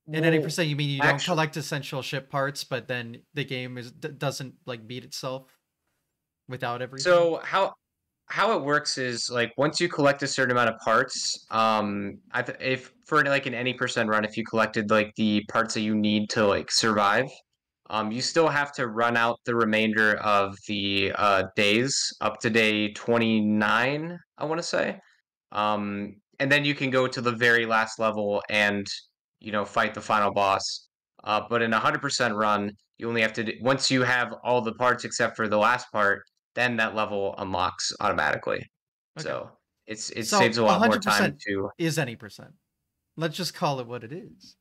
in any Well, percent, you mean you don't actually, collect essential ship parts, but then the game doesn't like beat itself without everything. so how it works is like once you collect a certain amount of parts, if for like an any percent run, if you collected like the parts that you need to like survive, You still have to run out the remainder of the days up to day 29, I want to say. And then you can go to the very last level and fight the final boss. But in a 100% run, you only have to once you have all the parts except for the last part, then that level unlocks automatically. Okay. So it So saves a lot more time 100% to. is any percent. Let's just call it what it is.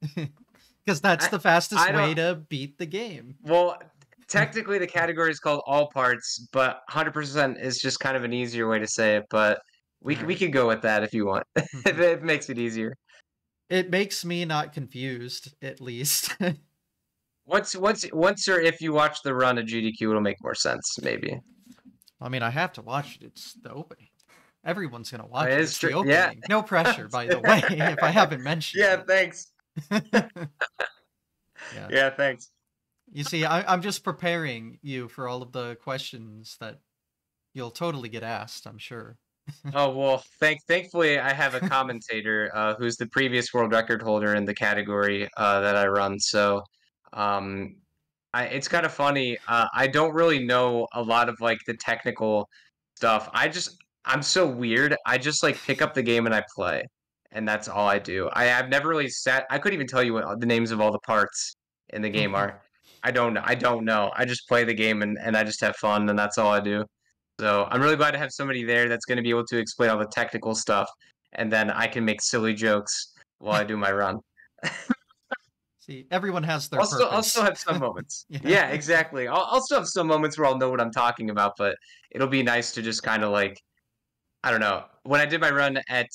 Because that's I the fastest I way don't. to beat the game. Well, technically the category is called all parts, but 100% is just kind of an easier way to say it. But All we right. could go with that if you want. It makes it easier. It makes me not confused, at least. Once or if you watch the run of GDQ, it'll make more sense, maybe. I mean, I have to watch it. It's the opening. Everyone's gonna watch It it. is It's the true. Yeah. opening. No pressure, by the way, if I haven't mentioned Yeah, thanks. it. Yeah. Yeah, thanks. You see, I'm just preparing you for all of the questions that you'll totally get asked, I'm sure. Oh well, thankfully I have a commentator who's the previous world record holder in the category that I run. So, um, it's kind of funny. I don't really know a lot of like the technical stuff. I'm so weird. I just like pick up the game and I play, and that's all I do. I've never really sat. I couldn't even tell you what the names of all the parts in the game are. I don't know. I just play the game and I just have fun, and that's all I do. So I'm really glad to have somebody there that's going to be able to explain all the technical stuff, and then I can make silly jokes while I do my run. See, everyone has their I'll still purpose. have some moments. Yeah. Yeah, exactly. I'll still have some moments where I'll know what I'm talking about, but it'll be nice to just kind of like I don't know. When I did my run at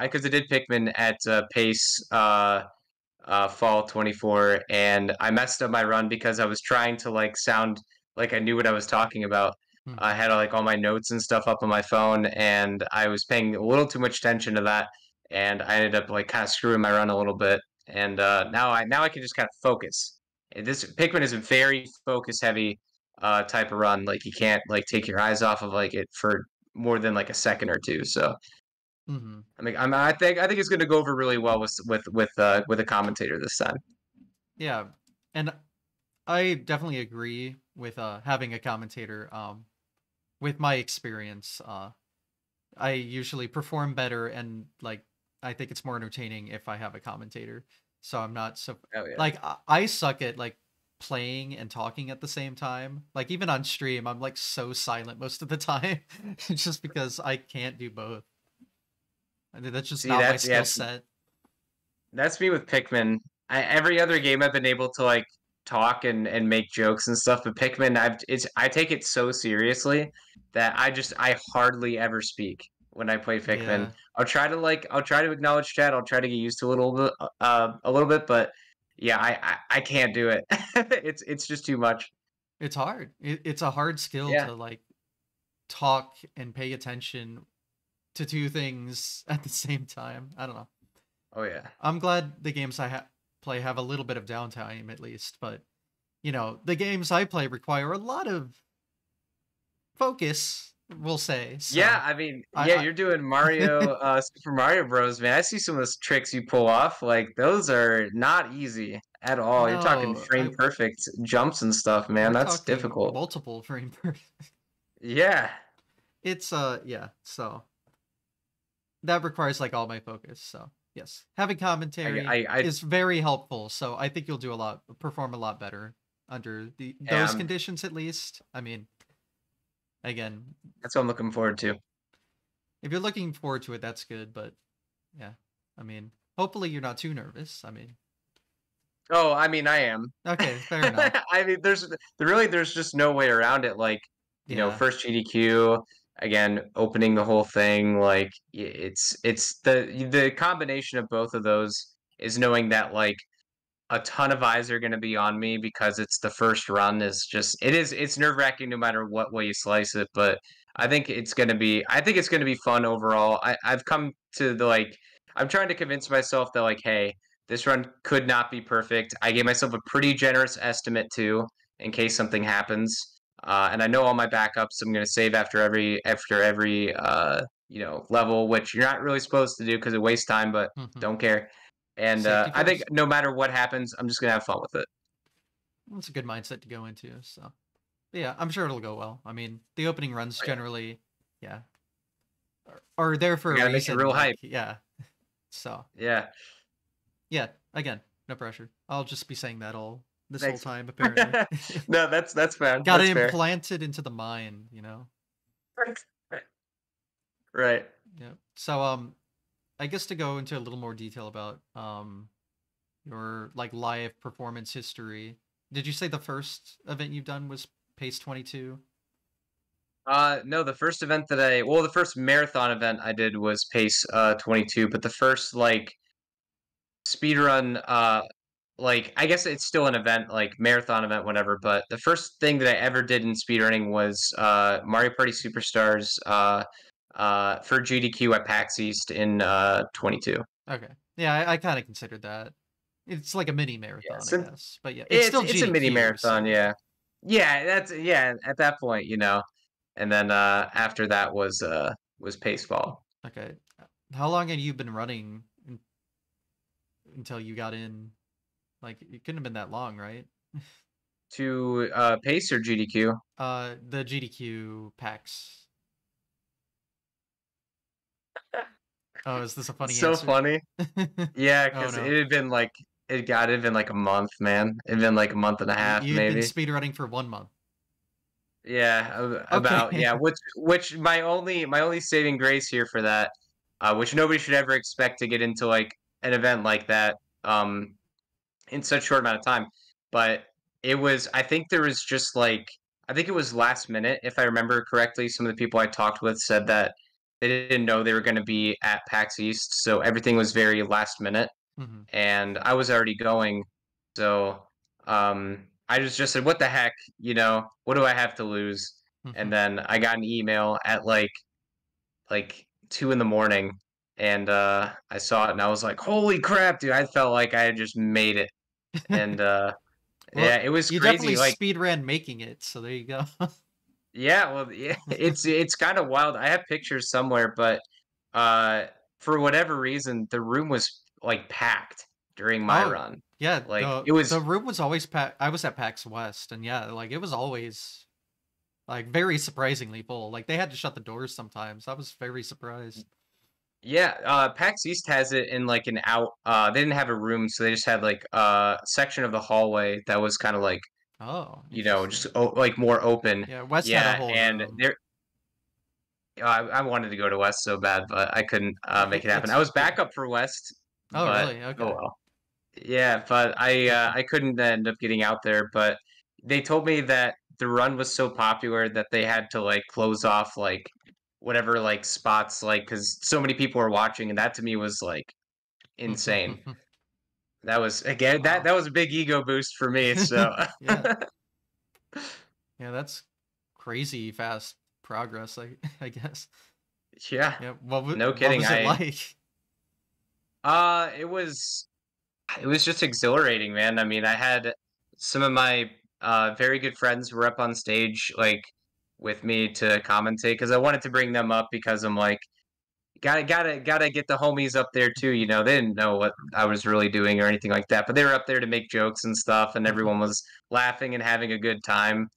because I did Pikmin at pace fall 24, and I messed up my run because I was trying to like sound like I knew what I was talking about. I Mhm. had like all my notes and stuff up on my phone, and I was paying a little too much attention to that, and I ended up like kind of screwing my run a little bit. And now I can just kind of focus. And this Pikmin is a very focus heavy type of run. Like you can't like take your eyes off of like it for more than like a second or two. So Mhm. I mean, I think it's going to go over really well with a commentator this time. Yeah. And I definitely agree with having a commentator. With my experience, I usually perform better, and like I think it's more entertaining if I have a commentator. So I'm not so Oh yeah. like I suck at like playing and talking at the same time. Like even on stream, I'm like so silent most of the time, just because I can't do both. I mean, that's just See, not my that's yeah, skill set. that's me with Pikmin. Every other game I've been able to like talk and make jokes and stuff, but Pikmin, I take it so seriously that I hardly ever speak when I play Pikmin. Yeah, I'll try to acknowledge chat. I'll try to get used to a little bit, but yeah, I can't do it. It's just too much. it's hard. It's a hard skill Yeah. to like talk and pay attention to two things at the same time. I don't know. Oh yeah. I'm glad the games I play have a little bit of downtime at least, but the games I play require a lot of focus, we'll say. Yeah, So I mean, I, yeah, I you're doing Super Mario Bros, man. I see some of those tricks you pull off. Like those are not easy at all. You're talking no, frame perfect jumps and stuff, man. we're That's talking difficult. multiple frame per. Yeah. It's yeah. So that requires like all my focus. So yes, having commentary I is very helpful. So I think you'll perform a lot better under those am. conditions at least. I mean, again, That's what I'm looking forward to. if you're looking forward to it, that's good. But yeah, I mean, hopefully you're not too nervous. I mean, Oh, I mean, I am. okay, fair enough. I mean, there's just no way around it. Like, Yeah. first GDQ, again, opening the whole thing. Like, it's the combination of both of those is knowing that like a ton of eyes are going to be on me because it's the first run is just it's nerve-wracking no matter what way you slice it, but I think it's going to be fun overall. I've come to the like I'm trying to convince myself that like hey, this run could not be perfect. I gave myself a pretty generous estimate too in case something happens. And I know all my backups I'm going to save after every level, which you're not really supposed to do because it wastes time, but Hmm. don't care. And Safety I think first. no matter what happens, I'm just gonna have fun with it. That's a good mindset to go into. So, but yeah, I'm sure it'll go well. I mean, the opening runs Oh, yeah. generally, yeah, are there for We a gotta make it reason. real Like, hype. yeah. So, Yeah. yeah, again, no pressure. I'll just be saying that all this whole Thanks. time, apparently. No, that's fair. Got That's it fair. implanted into the mind, you know? Right. Yeah. So, I guess to go into a little more detail about, your, like, live performance history, did you say the first event you've done was Pace 22? No, the first marathon event I did was pace 22, but the first like speedrun like I guess it's still an event, like marathon event, whatever, but the first thing that I ever did in speedrunning was Mario Party Superstars for GDQ at PAX East in 22. Okay. Yeah, I kind of considered that. It's like a mini Yeah, marathon, I since guess. But yeah, it's it's still it's a mini GDQ, marathon, so yeah. Yeah, that's yeah, at that point, you know. And then after that was Paceball. okay. How long have you been running until you got in? Like, it couldn't have been that long, right? To Pace or GDQ? The GDQ packs. Oh, is this a It's funny so answer? funny. Yeah, Oh because no. it had been like a month, man. It'd been like a month and a half, You'd been maybe. speedrunning for 1 month. Yeah, about Okay. yeah. Which my only saving grace here for that, which nobody should ever expect to get into like an event like that, in such short amount of time. But it was I think there was just like I think it was last minute, if I remember correctly. Some of the people I talked with said that they didn't know they were going to be at PAX East, so everything was very last minute. Hmm. And I was already going. So I just said, "What the heck? You know, what do I have to lose?" Hmm. And then I got an email at like 2 in the morning, and I saw it, and I was like, "Holy crap, dude!" I felt like I had just made it, and Well, yeah, it was you definitely crazy. Like, speed ran making it, so there you go. yeah, well, yeah, it's kind of wild. I have pictures somewhere, but uh, for whatever reason, the room was like packed during my Oh, run. yeah, Like the it the was room was always packed. I was at PAX West, and yeah, like it was always like very surprisingly full. Like they had to shut the doors sometimes. I was very surprised. Yeah, PAX East has it in like an out. They didn't have a room, so they just had like a section of the hallway that was kind of like Oh, you know interesting. just like more open. Yeah, West had a Yeah, whole and room. there I wanted to go to West so bad, but I couldn't make it happen. I It's was yeah. backup for West, Oh, but really? oh Okay. well. Yeah, but I couldn't end up getting out there. But they told me that the run was so popular that they had to like close off like whatever like spots like because so many people were watching, and that to me was like insane. That was again Wow. that was a big ego boost for me. So Yeah. Yeah, that's crazy fast progress, I guess. yeah, Yeah. no What kidding. was it I like? uh it was it was just exhilarating, man. I mean, I had some of my very good friends were up on stage like with me to commentate because I wanted to bring them up because I'm like gotta get the homies up there too. You know, they didn't know what I was really doing or anything like that, but they were up there to make jokes and stuff, and everyone was laughing and having a good time.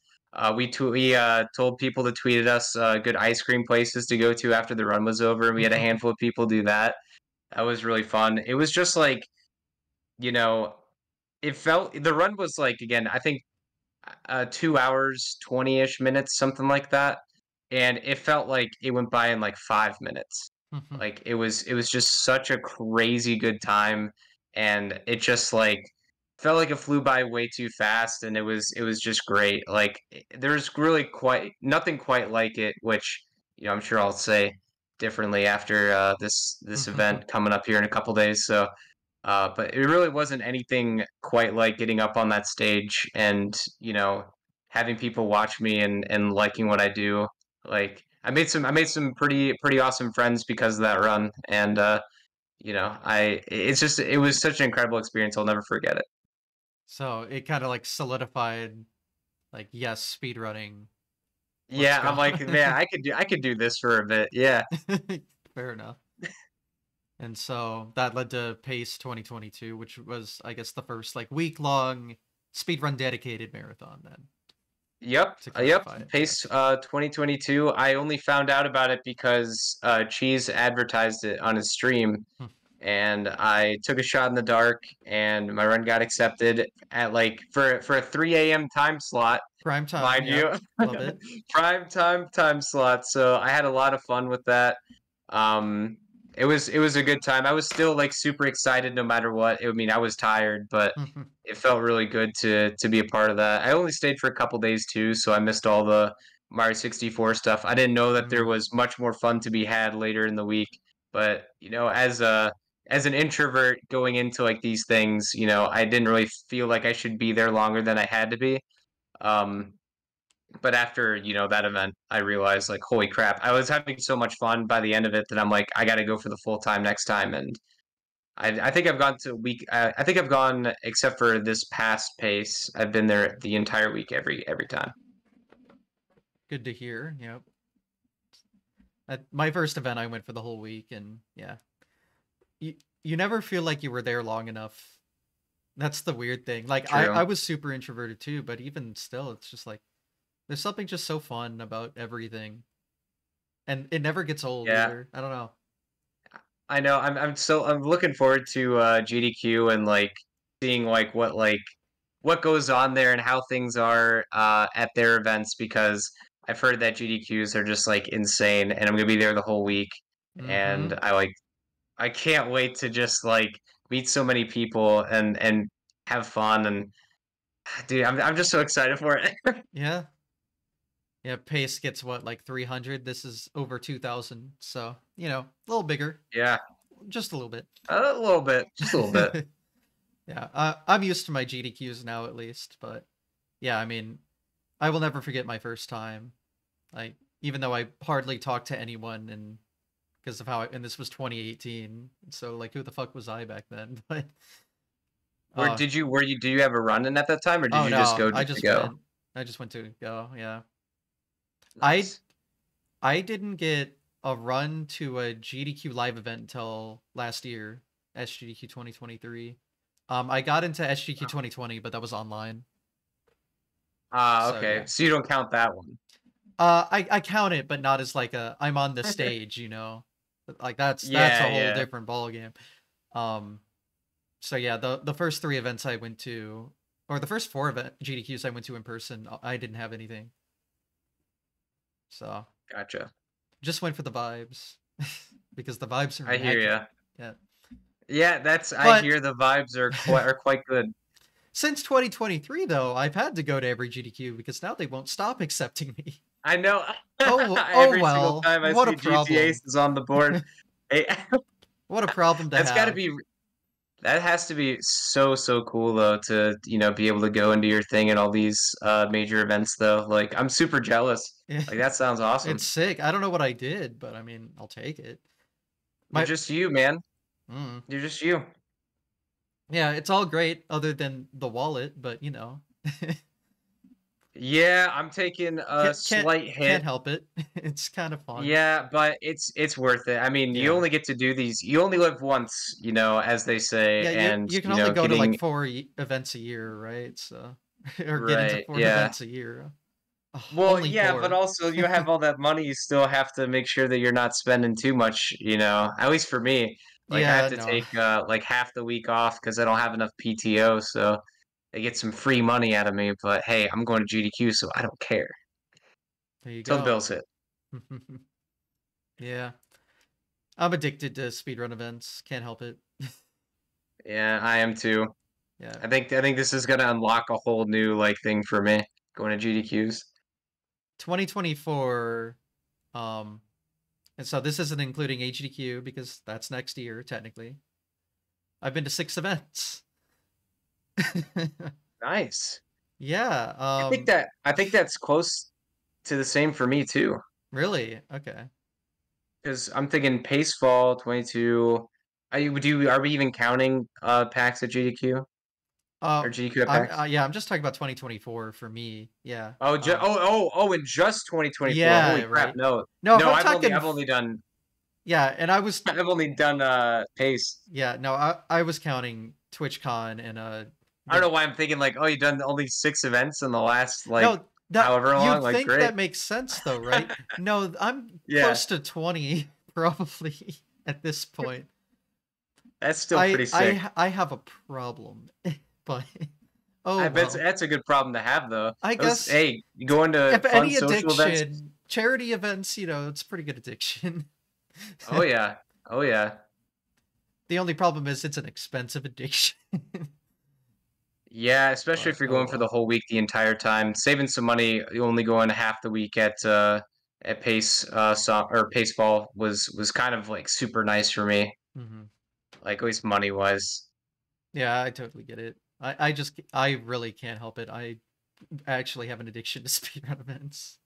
We told people to tweet at us good ice cream places to go to after the run was over, and we had a handful of people do that. That was really fun. It was just like you know, it felt the run was like again, I think 2 hours 20-ish minutes, something like that, and it felt like it went by in like 5 minutes. Like it was just such a crazy good time, and it just like felt like it flew by way too fast, and it was just great. Like there's really quite nothing quite like it, which you know I'm sure I'll say differently after this event coming up here in a couple days. So but it really wasn't anything quite like getting up on that stage and, you know, having people watch me and liking what I do. Like I made some pretty awesome friends because of that run. And you know, I it's just it was such an incredible experience. I'll never forget it. So it kind of like solidified, like, yes, speedrunning. Let's Yeah, go. I'm like, man, I could do this for a bit. Yeah. Fair enough. And so that led to Pace 2022, which was, I guess, the first like week long speedrun dedicated marathon then Yep, to yep. clarify. Pace 2022. I only found out about it because Cheese advertised it on his stream, Hmm. and I took a shot in the dark, and my run got accepted at like for a 3 a.m. time slot, Prime time, mind yep. you, Love it. prime time slot. So I had a lot of fun with that. Um, it was a good time. I was still like super excited no matter what. I mean, I was tired, but it felt really good to be a part of that. I only stayed for a couple days too, so I missed all the Mario 64 stuff. I didn't know that there was much more fun to be had later in the week. But, as an introvert going into like these things, I didn't really feel like I should be there longer than I had to be. Um, but after, that event, I realized like, holy crap, I was having so much fun by the end of it that I'm like, I got to go for the full time next time. And I think I've gone to a week. I think I've gone except for this past pace. I've been there the entire week every time. Good to hear. Yep. At my first event, I went for the whole week, and yeah, you never feel like you were there long enough. That's the weird thing. Like True. I was super introverted too, but even still, it's just like there's something just so fun about everything, and it never gets old Yeah, either. I don't know. I know. I'm looking forward to GDQ and like seeing what goes on there and how things are at their events because I've heard that GDQs are just like insane and I'm gonna be there the whole week Mm-hmm. and I can't wait to just like meet so many people and have fun and dude, I'm just so excited for it. Yeah. Yeah, pace gets what, like 300? This is over 2,000. So, a little bigger. Yeah, Just a little bit. a little bit, just a little bit. Yeah, I'm used to my GDQs now at least, but yeah, I mean, I will never forget my first time. Like, even though I hardly talked to anyone and because of and this was 2018, so like who the fuck was I back then? But Where uh did you were you do you have a run in at that time or did oh you just no, go I just to just go? went. I just went to go, yeah. I Nice. I didn't get a run to a GDQ live event until last year, SGDQ 2023. I got into SGQ 2020, but that was online. Ah, So okay. yeah. So you don't count that one. I count it, but not as like I'm on the stage. Like that's Yeah, a whole yeah. different ball game. Um, so yeah, the first three events I went to, or the first four event GDQs I went to in person, I didn't have anything. So Gotcha. just went for the vibes because the vibes are I hear immaculate. ya. Yeah, Yeah, I but hear the vibes are quite good. since 2023 though, I've had to go to every GDQ because now they won't stop accepting me. I know Oh every single well, time I what a see GTA problem. is on the board. Hey, What a problem to that's got to have. be that has to be so cool though to be able to go and do your thing at all these major events though. Like I'm super jealous. Like that sounds It's awesome. sick. I don't know what I did, but I mean, I'll take it. You're My just you, man. mm, You're just you. yeah, it's all great other than the wallet, but Yeah, I'm taking a slight can't hit. help it. It's kind of fun. Yeah, but it's worth it. I mean, you Yeah. only get to do these. You only live once, as they say, Yeah, and you can only go to like getting four events a year, right? So or get into right. four Yeah. events a year. Ugh, Well, only yeah, but four. also you have all that money. You still have to make sure that you're not spending too much. At least for me, like I have Yeah, to no. take like half the week off because I don't have enough PTO. So they get some free money out of me. But hey, I'm going to GDQ, so I don't care There you till the go. bills hit. Yeah. I'm addicted to speedrun events. Can't help it. Yeah, I am too. Yeah. I think this is gonna unlock a whole new like thing for me going to GDQs. 2024 um and so this isn't including HDQ because that's next year technically. I've been to 6 events. Nice. Yeah, I think that's close to the same for me too. really? Okay. Because I'm thinking Pacefall 22. Are we even counting packs at GDQ Uh or GDQ at packs? I'm just talking about 2024 for me. Yeah. And just 2024. Holy Yeah, crap! right. No, No, if no, I'm I've only talking I've only done yeah, and I was I've only done Pace. yeah, no, I was counting TwitchCon and I don't know why I'm thinking like, oh, you've done only 6 events in the last like No, that however long. you'd Like, think great. that makes sense though, right? No, I'm Yeah, close to 20 probably at this point. that's still pretty sick. I have a problem, but oh I bet well. that's a good problem to have, though. I Those, guess hey, you go into if fun any social events. addiction, charity events, it's pretty good addiction. Oh yeah, oh yeah, The only problem is it's an expensive addiction. yeah. Especially But if you're oh going for the well. whole week, the entire time, saving some money. You only going half the week at Pace or Pace Ball was kind of like super nice for me. Hmm. Like at least money wise. Yeah, I totally get it. I really can't help it. I actually have an addiction to speedrun events.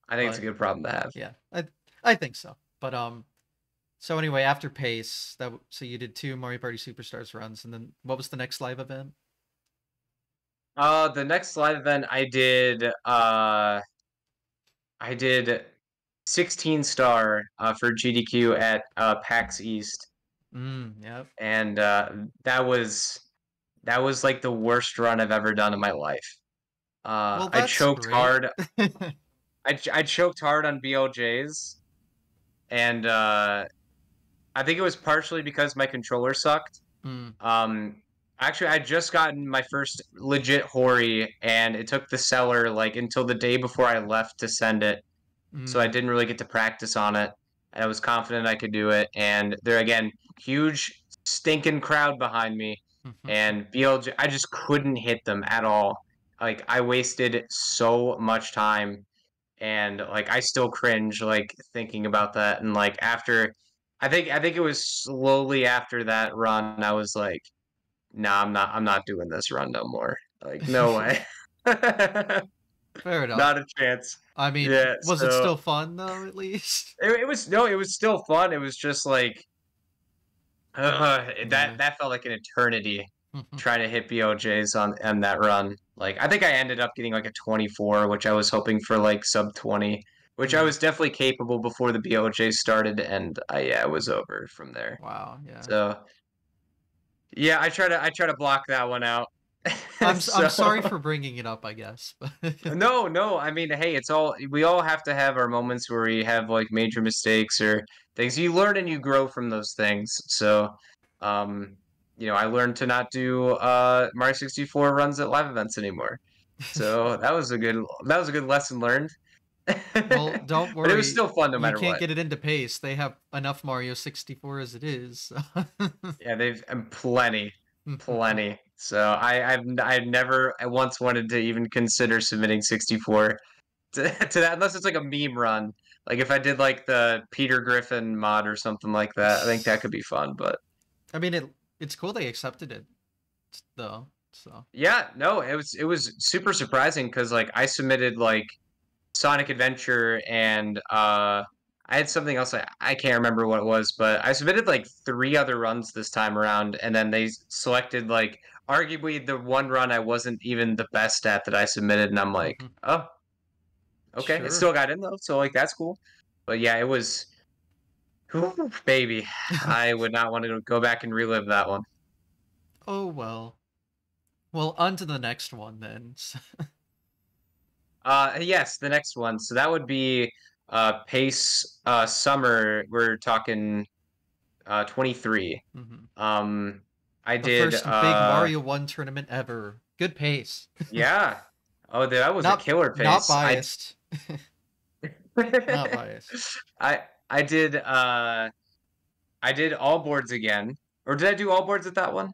I think it's a But good problem to have. yeah, I think so. But so anyway, after Pace, so you did 2 Mario Party Superstars runs, and then what was the next live event? The next live event I did 16 star for GDQ at PAX East, Yep. and that was like the worst run I've ever done in my life. Well, I that's choked great. hard. I choked hard on BLJs, and I think it was partially because my controller sucked. Mm, Um, Actually, I just gotten my first legit Hori, and it took the seller like until the day before I left to send it, so I mm. didn't really get to practice on it. And I was confident I could do it, and there again, huge stinking crowd behind me, and BLJ, I just couldn't hit them at all. Like I wasted so much time, and like I still cringe like thinking about that. And like after, I think it was slowly after that run, I was like, nah, I'm not doing this run no more. Like, no way. Fair enough. Not a chance. I mean, Yeah, was it so still fun though, at least? it was no, it was still fun. It was just like Yeah. that felt like an eternity trying to hit BOJs on that run. Like I think I ended up getting like a 24, which I was hoping for like sub 20, which I Mm. was definitely capable before the BOJ started, and I was over from there. Wow, yeah. So yeah, I try to block that one out. I'm So sorry for bringing it up, I guess. no, no. I mean, hey, we all have to have our moments where we have like major mistakes or things. You learn and you grow from those things. So, um, I learned to not do Mario 64 runs at live events anymore. So that was a good lesson learned. Well, don't But it was worry. still fun no You matter can't what. get it into pace. They have enough Mario 64 as it is. So. Yeah, they've plenty, plenty. So I've never I once wanted to even consider submitting 64 to that unless it's like a meme run. Like if I did like the Peter Griffin mod or something like that, I think that could be fun. But I mean, it's cool they accepted it, though. So. yeah, no, it was super surprising because like I submitted like Sonic Adventure and I had something else I can't remember what it was, but I submitted like 3 other runs this time around, and then they selected like arguably the one run I wasn't even the best at that I submitted, and I'm like, oh, okay, it Sure. still got in though, so like that's cool. But yeah, it was. Whew, baby, I would not want to go back and relive that one. Oh well. Well, on to the next one then. Yes, the next one. So that would be Pace Summer. We're talking 23. Mhm. Um, I The did first big Mario 1 tournament ever. Good pace. yeah. Oh, that was a Not killer not pace. I biased. Not biased. I did I did all boards again. Or did I do all boards at that one?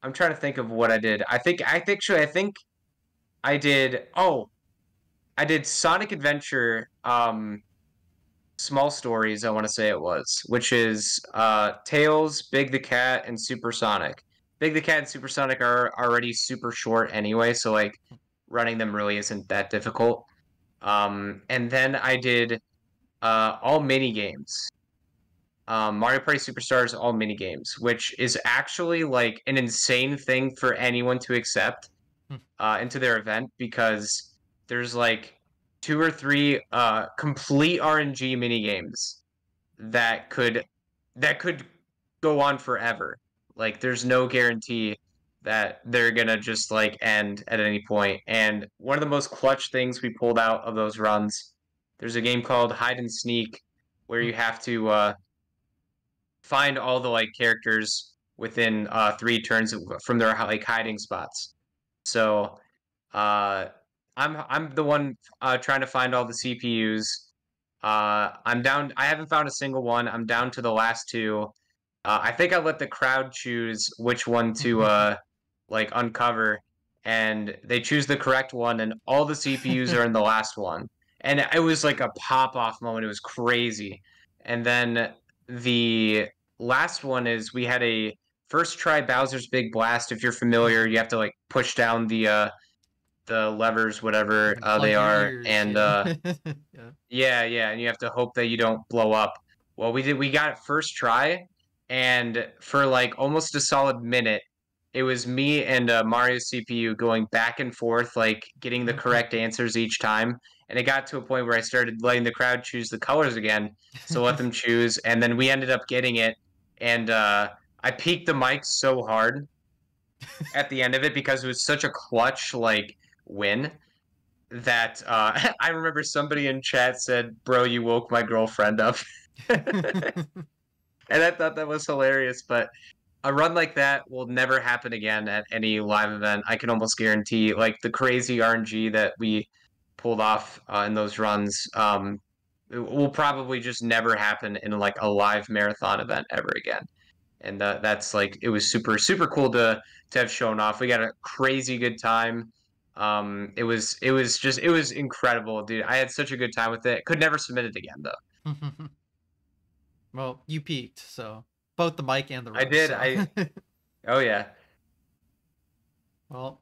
I'm trying to think of what I did. I think I did I did Sonic Adventure, Small Stories, I want to say it was, which is Tails, Big the Cat, and Supersonic. Big the Cat and Supersonic are already super short anyway, so like running them really isn't that difficult. And then I did all mini games. Mario Party Superstars all mini games, which is actually like an insane thing for anyone to accept into their event because there's like 2 or 3 complete RNG mini games that could go on forever. Like there's no guarantee. that they're gonna just like end at any point. And one of the most clutch things we pulled out of those runs, there's a game called Hide and Sneak where Hmm. you have to find all the like characters within 3 turns from their like hiding spots. So uh, I'm the one trying to find all the CPUs. I'm down. I haven't found a single one. I'm down to the last two. I think I let the crowd choose which one to like uncover, and they choose the correct one, and all the CPUs are in the last one. And it was like a pop off moment. It was crazy. And then the last one is we had a first try Bowser's Big Blast. If you're familiar, you have to like push down the levers, whatever And plug they your are, ears, and yeah. Yeah. yeah, and you have to hope that you don't blow up. Well, we did. We got it first try, and for like almost a solid minute, it was me and Mario's CPU going back and forth, like getting the correct answers each time. And it got to a point where I started letting the crowd choose the colors again, so let them choose, and then we ended up getting it. And I peaked the mic so hard at the end of it because it was such a clutch like win that I remember somebody in chat said, "Bro, you woke my girlfriend up," and I thought that was hilarious. But a run like that will never happen again at any live event. I can almost guarantee. Like the crazy RNG that we pulled off in those runs, it will probably just never happen in like a live marathon event ever again. And that's like it was super cool to have shown off. We got a crazy good time. It was incredible, dude. I had such a good time with it. Could never submit it again though. Well, you peaked, so both the mic and the I run. did. So, I Oh yeah. well,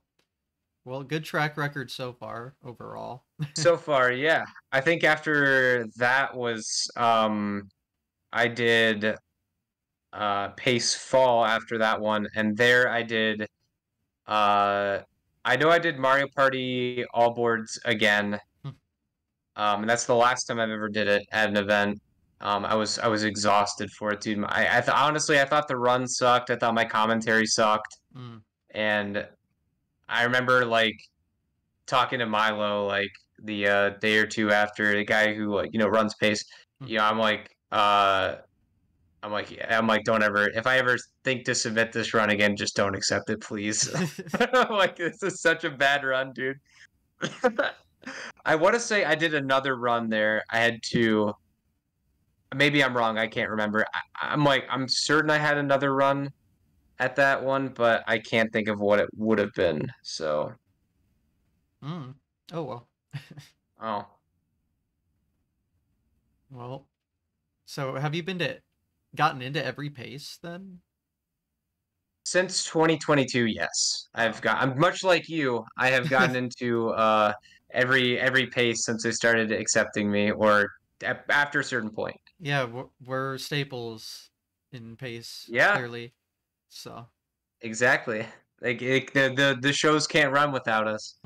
well, good track record so far overall. So far, yeah. I think after that was I did Pace Fall after that one, and there I did I know I did Mario Party all boards again. And that's the last time I've ever did it at an event. I was exhausted for it, dude. Honestly, I thought the run sucked. I thought my commentary sucked, Mm. and I remember like talking to Milo like the day or two after, the guy who like runs pace. Mm. You know, I'm like, don't ever. If I ever think to submit this run again, just don't accept it, please. Like this is such a bad run, dude. I want to say I did another run there. I had to. Maybe I'm wrong. I can't remember. I'm like, I'm certain I had another run at that one, but I can't think of what it would have been. So, Mm. Oh well. oh, Well, so have you gotten into every pace then? since 2022, yes, Wow. I'm much like you. I have gotten into every pace since they started accepting me, or after a certain point. Yeah, we're staples in pace, Yeah, clearly. So, exactly. Like the shows can't run without us.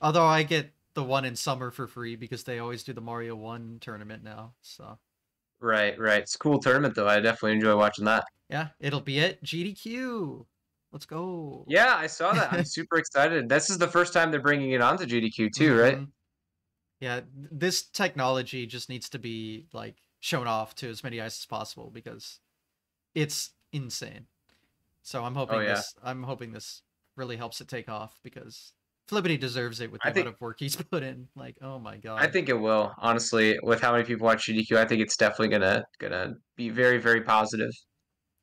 although I get the one in summer for free because they always do the Mario 1 tournament now. So, Right. It's a cool tournament though. I definitely enjoy watching that. yeah, it'll be at GDQ. Let's go. Yeah, I saw that. I'm super excited. This is the first time they're bringing it onto GDQ too, right? Hmm. Yeah, this technology just needs to be like shown off to as many eyes as possible because it's insane. So Oh yeah. I'm hoping this really helps it take off because Flippity deserves it with the I amount think of work he's put in. Like, oh my I god. think it will. Honestly, with how many people watch GDQ, I think it's definitely gonna be very positive.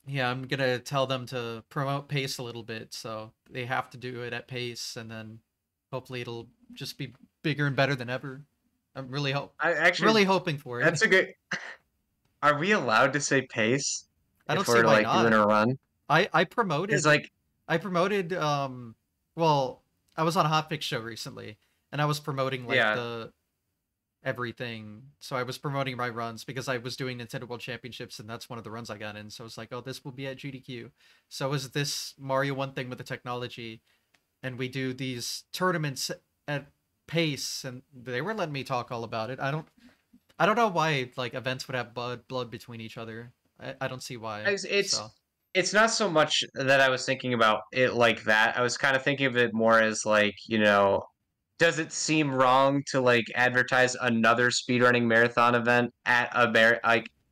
Yeah, I'm gonna tell them to promote pace a little bit, so they have to do it at pace, and then hopefully it'll just be bigger and better than ever. I'm I actually really hoping for it. that's a good. Are we allowed to say pace I don't if see we're why like doing not. a run? I Because promoted like I promoted well, I was on a hotfix show recently and I was promoting like yeah, the everything. So I was promoting my runs because I was doing Nintendo World Championships and that's one of the runs I got in. So it's like, oh, this will be at GDQ. So is this Mario 1 thing with the technology and we do these tournaments at pace and they were letting me talk all about it. I don't know why like events would have blood between each other. I don't see why. it's So it's not so much that I was thinking about it like that. I was kind of thinking of it more as like, does it seem wrong to like advertise another speedrunning marathon event at a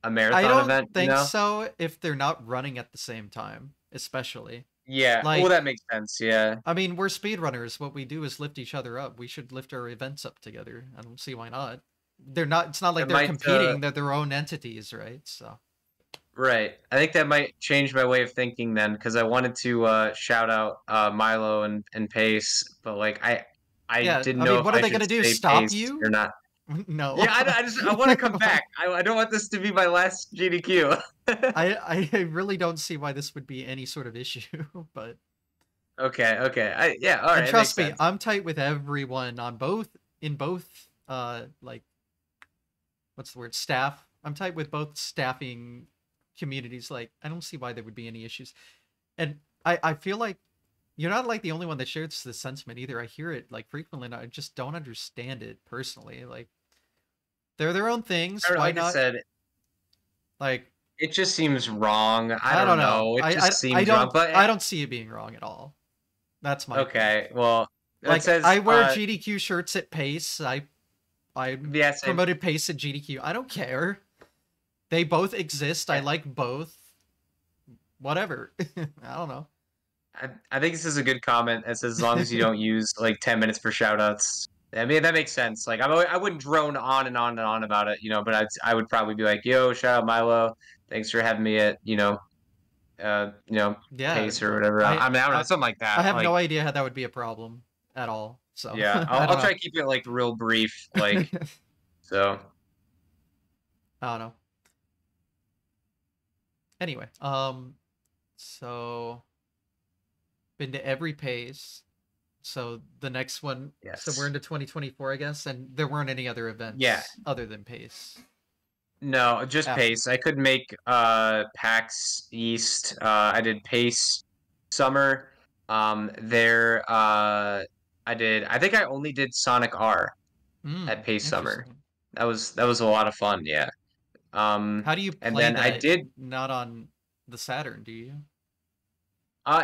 I marathon don't event, think so if they're not running at the same time, especially. Yeah. Well, Like, that makes sense. Yeah. I mean, we're speedrunners. What we do is lift each other up. We should lift our events up together. I don't see why not. They're not. It's not like That they're might competing. They're their own entities, right? So right. I think that might change my way of thinking then, because I wanted to shout out Milo and Pace, but like I yeah. didn't I know mean, if what are I they should gonna do? say Stop Pace or you? not. No. Yeah, I want to come back. I don't want this to be my last GDQ. I really don't see why this would be any sort of issue, but Okay. Yeah, all and right, it makes trust me, sense. I'm tight with everyone on both in both like what's the word staff. I'm tight with both staffing communities. Like I don't see why there would be any issues, and I feel like you're not like the only one that shares this sentiment either. I hear it like frequently, and I just don't understand it personally. Like they're their own things. Why Like I not? said, Like it just seems wrong. I I don't don't know. know. It I just I seems wrong. don't But I don't see it being wrong at all. That's my thing. okay, well, it Like I says wear GDQ shirts at Pace. I yeah, same. promoted Pace at GDQ. I don't care. They both exist. I Yeah. like both. Whatever. I don't know. I think this is a good comment. It says as long as you don't use like 10 minutes for shoutouts. I mean, that makes sense. Like I wouldn't drone on and on and on about it, but I would probably be like, "Yo, shout out Milo. Thanks for having me at, uh, you know, Yeah, Pace or whatever." I mean, I don't know, something like I that. have Like, no idea how that would be a problem at all. So yeah, I don't I'll know. try to keep it like real brief, like so. I don't know. Anyway, so been to every Pace. So the next one, so we're Yes. into 2024, I guess, and there weren't any other Yeah. events other than Pace No, just after. Pace. I could make PAX East. I did Pace Summer. There I think I only did Sonic R at Pace Summer. Interesting. That was a lot of fun, yeah. How do you And play then I that did not on the Saturn, do you?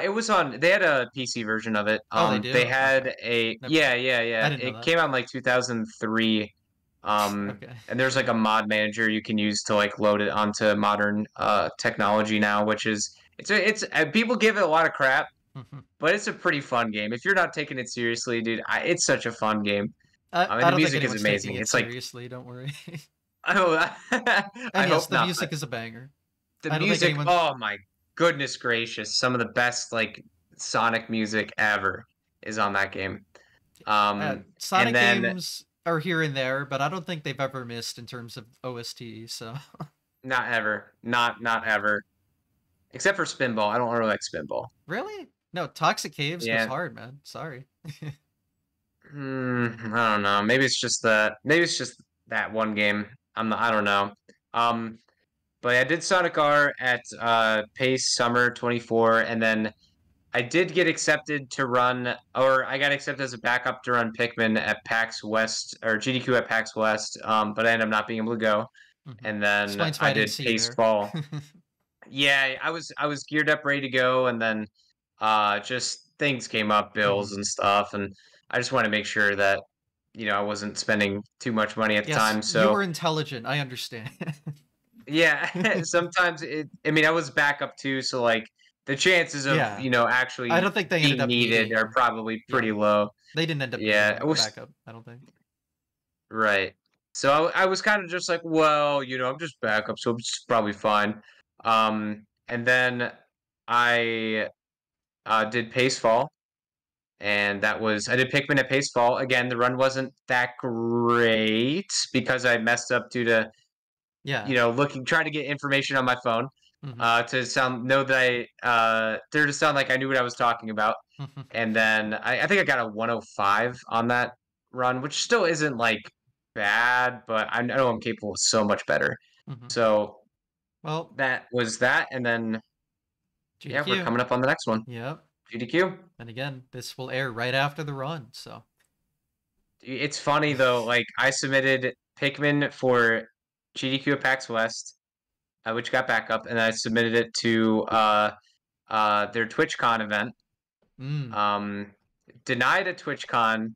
it was on they had a PC version of it. Oh, they do? They Okay. had a Never yeah, mind. yeah, I yeah. didn't know It that. came out in like 2003. Okay. And there's like a mod manager you can use to like load it onto modern technology now, which is it's people give it a lot of crap, but it's a pretty fun game. If you're not taking it seriously, dude, it's such a fun game. And I the don't think music is anyone's taking amazing. it It's like seriously, don't worry. I And yes, hope the not, but music is a banger. the I don't think music, anyone oh my goodness gracious, some of the best like Sonic music ever is on that game. And Sonic then games are here and there, but I don't think they've ever missed in terms of OST, so not ever, not ever, except for Spinball. I don't really like Spinball. really? No, Toxic Caves goes Yeah. hard, man. Sorry. I don't know. Maybe it's just that. Maybe it's just that one game. I don't know. Um, but I did Sonic R at Pace Summer 24, and then I did get accepted to run, or I got accepted as a backup to run Pikmin at PAX West or GDQ at PAX West. But I ended up not being able to go, and then Explains why I I didn't did see you Pace there. Fall. Yeah, I was geared up, ready to go, and then just things came up, bills and stuff, and I just want to make sure that I wasn't spending too much money at the Yes, time. you So were intelligent. I understand. yeah, sometimes I mean, I was backup too, so like the chances of Yeah. I actually don't think they ended being up needed are needing. probably Yeah, pretty low. they didn't end up Yeah, needing it a was backup. I don't think. right. So I was kind of just like, well, I'm just backup, so it's probably fine. And then I did Pacefall, and I did Pikmin at Pacefall. Again, the run wasn't that great because I messed up due to Yeah. trying to get information on my phone to know that to sound like I knew what I was talking about. And then I think I got a 105 on that run, which still isn't like bad, but I know I'm capable of so much better. So Well, that was that, and then yeah, we're GDQ. coming up on the next one. Yep. GDQ. And again, this will air right after the run, so. It's funny though, like I submitted Pikmin for GDQ at PAX West, which got back up, and I submitted it to their TwitchCon event. Mm. Denied a TwitchCon,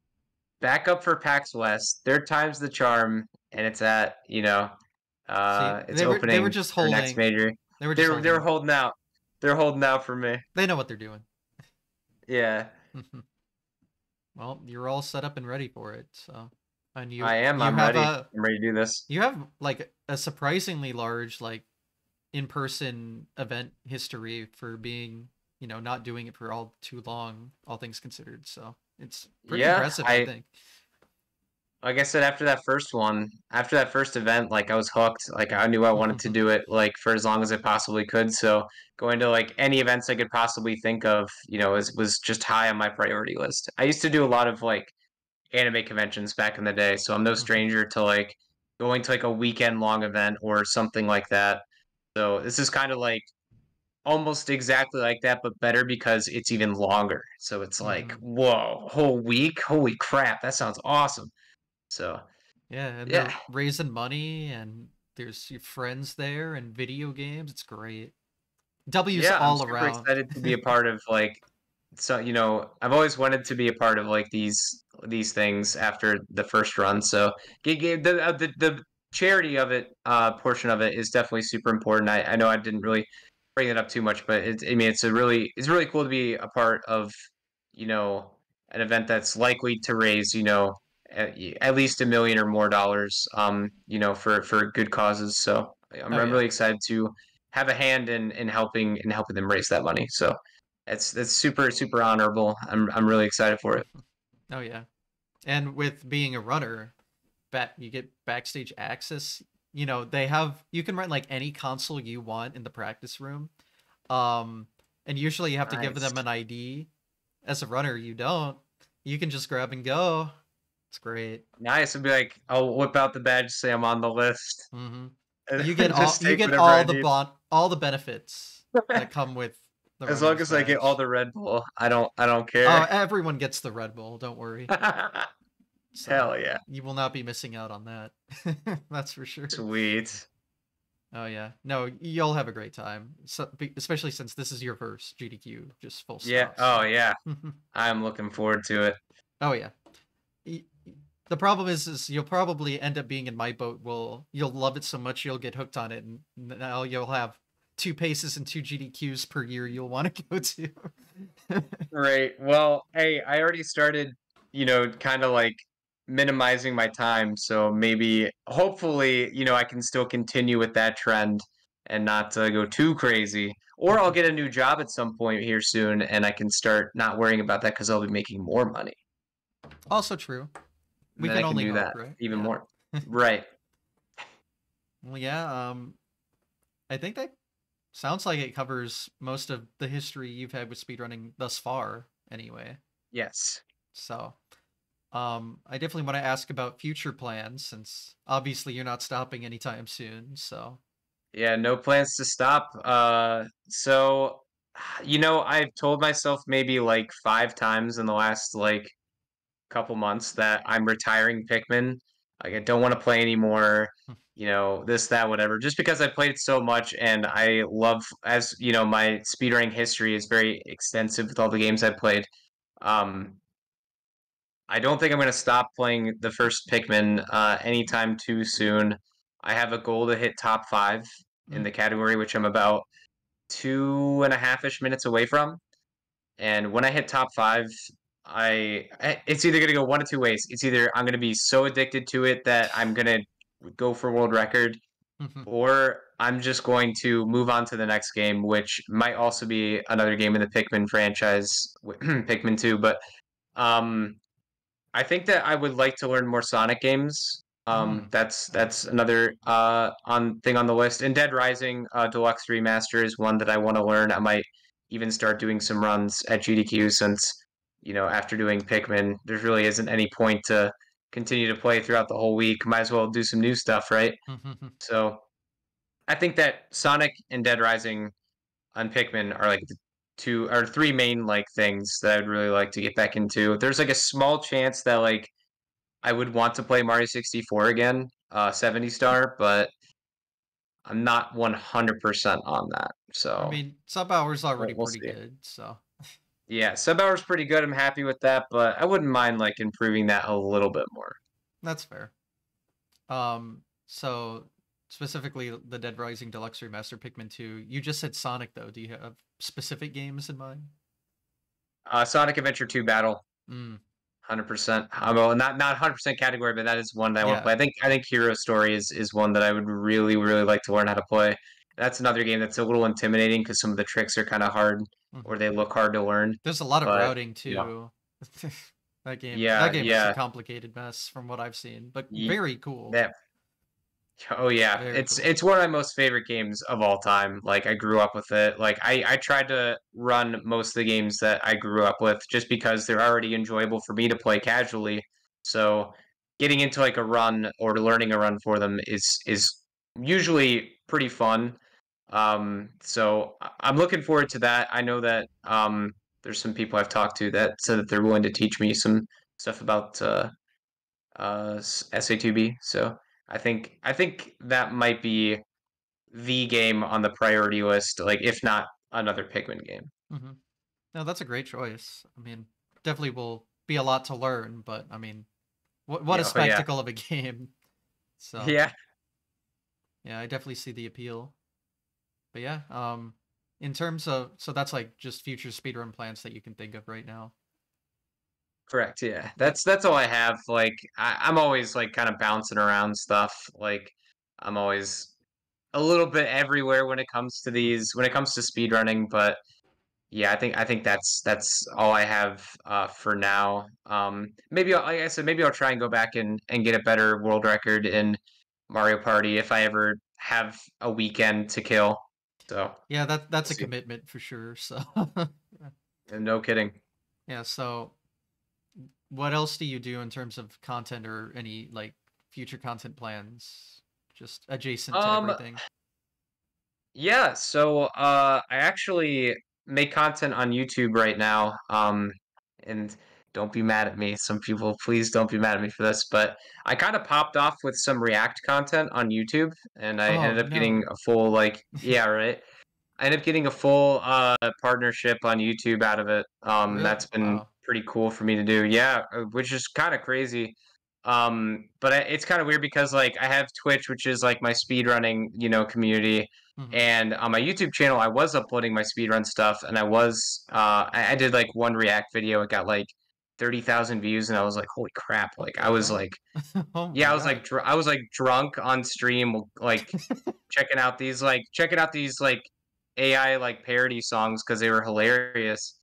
back up for PAX West, third time's the charm, and it's at, See, it's they were opening just for next holding. major. They were just They're holding. holding out. They're holding out for me. They know what they're doing. Yeah. Well, you're all set up and ready for it. So, and I am. you I'm have ready. a I'm ready to do this. you have like a surprisingly large like in-person event history for being, not doing it for all too long, all things considered. So it's pretty Yeah, impressive, I think. like I said, after that first event, like I was hooked. Like I knew I wanted to do it like for as long as I possibly could. So going to like any events I could possibly think of, was just high on my priority list. I used to do a lot of like anime conventions back in the day, so I'm no stranger to like going to like a weekend long event or something like that. So this is kind of like almost exactly like that, but better because it's even longer. So it's like, whoa, whole week? Holy crap, that sounds awesome. So Yeah, and yeah, they're raising money, and there's your friends there, and video games. It's great. W's yeah, I'm all super around. excited to be a part of like so I've always wanted to be a part of like these things after the first run. So the charity of it portion of it is definitely super important. I know I didn't really bring it up too much, but I mean it's really cool to be a part of you know an event that's likely to raise at least $1 million or more dollars for good causes. So Oh I'm yeah. really excited to have a hand in helping them raise that money. So that's super super honorable. I'm really excited for it. Oh yeah. And with being a runner, you get backstage access. You can rent like any console you want in the practice room. And usually you have to give Nice. them an ID. As a runner, you don't. You can just grab and go. It's great. Nice. It'd be like I'll whip out the badge, say I'm on the list, and You get all just take whatever I need. all the benefits that come with the As long runner's as I get all badge. the Red Bull, I don't Oh, care. everyone gets the Red Bull, don't worry. So, Hell yeah. you will not be missing out on that. That's for sure. Sweet. Oh yeah. No, you'll have a great time. So, especially since this is your first GDQ, just full Yeah. stop. Oh So. yeah. I'm looking forward to it. Oh yeah. The problem is you'll probably end up being in my boat. You'll love it so much you'll get hooked on it, and now you'll have 2 paces and 2 GDQs per year you'll want to go to. Right. Well, hey, I already started, kind of like minimizing my time. So maybe, hopefully, I can still continue with that trend and not go too crazy. Or I'll get a new job at some point here soon and I can start not worrying about that because I'll be making more money. Also true. And We then I can can only do hope, that right? even Yeah. more. Right. Well, yeah. I think that sounds like it covers most of the history you've had with speedrunning thus far, anyway. Yes. So, I definitely want to ask about future plans, since obviously you're not stopping anytime soon. So, Yeah, no plans to stop. So, I've told myself maybe like 5 times in the last like couple months that I'm retiring Pikmin. Like I don't want to play anymore. This, that, whatever. Just because I played it so much and I love, as my speedrunning history is very extensive with all the games I played. Um, I don't think I'm gonna stop playing the first Pikmin anytime too soon. I have a goal to hit top 5 in mm, the category, which I'm about 2.5-ish minutes away from. And when I hit top 5, it's either gonna go one of two ways. It's either I'm gonna be so addicted to it that I'm gonna go for world record, or I'm just going to move on to the next game, which might also be another game in the Pikmin franchise, Pikmin 2. But um, I think that I would like to learn more Sonic games. mm, That's nice. another on thing on the list. And Dead Rising Deluxe Remaster is one that I want to learn. I might even start doing some runs at GDQ since after doing Pikmin, there really isn't any point to continue to play throughout the whole week. Might as well do some new stuff, right? So I think that Sonic and Dead Rising on Pikmin are like the 2 or 3 main like things that I'd really like to get back into. There's like a small chance that like I would want to play Mario 64 again, 70 star, but I'm not 100% on that. I So mean, sub hours already we'll pretty see. good, so Yeah, sub hour's pretty good. I'm happy with that, but I wouldn't mind like improving that a little bit more. that's fair. So specifically the Dead Rising Deluxe Remaster Pikmin 2, you just said Sonic though. Do you have specific games in mind? Sonic Adventure 2 Battle, Mm, 100%. Well, not 100% category, but that is one that I want to yeah. play. I think Hero Story is one that I would really like to learn how to play. That's another game that's a little intimidating because some of the tricks are kind of hard Hmm. or they look hard to learn. There's a lot of But routing you know, too. That yeah, game is a yeah, complicated mess from what I've seen, but ye- very cool. that Oh yeah, Very it's cool. it's one of my most favorite games of all time. Like I grew up with it. Like I tried to run most of the games that I grew up with just because they're already enjoyable for me to play casually. So getting into like a run or learning a run for them is usually pretty fun. So I'm looking forward to that. I know that there's some people I've talked to that said that they're willing to teach me some stuff about SA2B. So I think that might be the game on the priority list, like if not another Pikmin game. Hmm. No, that's a great choice. I mean, definitely will be a lot to learn, but I mean, what a Yeah, oh yeah, spectacle of a game. So yeah, yeah, I definitely see the appeal. But yeah, in terms of so that's like just future speedrun plans that you can think of right now. correct. Yeah, Yeah. that's all I have. Like I'm always like kind of bouncing around stuff. Like I'm always a little bit everywhere when it comes to speedrunning, but yeah, I think that's all I have for now. Maybe like I said, maybe I'll try and go back and get a better world record in Mario Party if I ever have a weekend to kill. So Yeah, we'll that's a see. commitment for sure. So And no kidding. yeah, so what else do you do in terms of content or any like future content plans just adjacent to Um, everything? yeah. So I actually make content on YouTube right now. And don't be mad at me. Some people, please don't be mad at me for this, but I kind of popped off with some React content on YouTube, and I Oh ended up getting no. a full like yeah, right. I ended up getting a full partnership on YouTube out of it. Really? That's been Wow. pretty cool for me to do. Yeah, which is kind of crazy. But it's kind of weird because like I have Twitch, which is like my speedrunning, community, Hmm. and on my YouTube channel, I was uploading my speedrun stuff, and I did like one React video. It got like 30,000 views, and I was like, holy crap! What Like the I was heck? like, Oh yeah, my god. I was like drunk on stream, like checking out these like AI like parody songs because they were hilarious.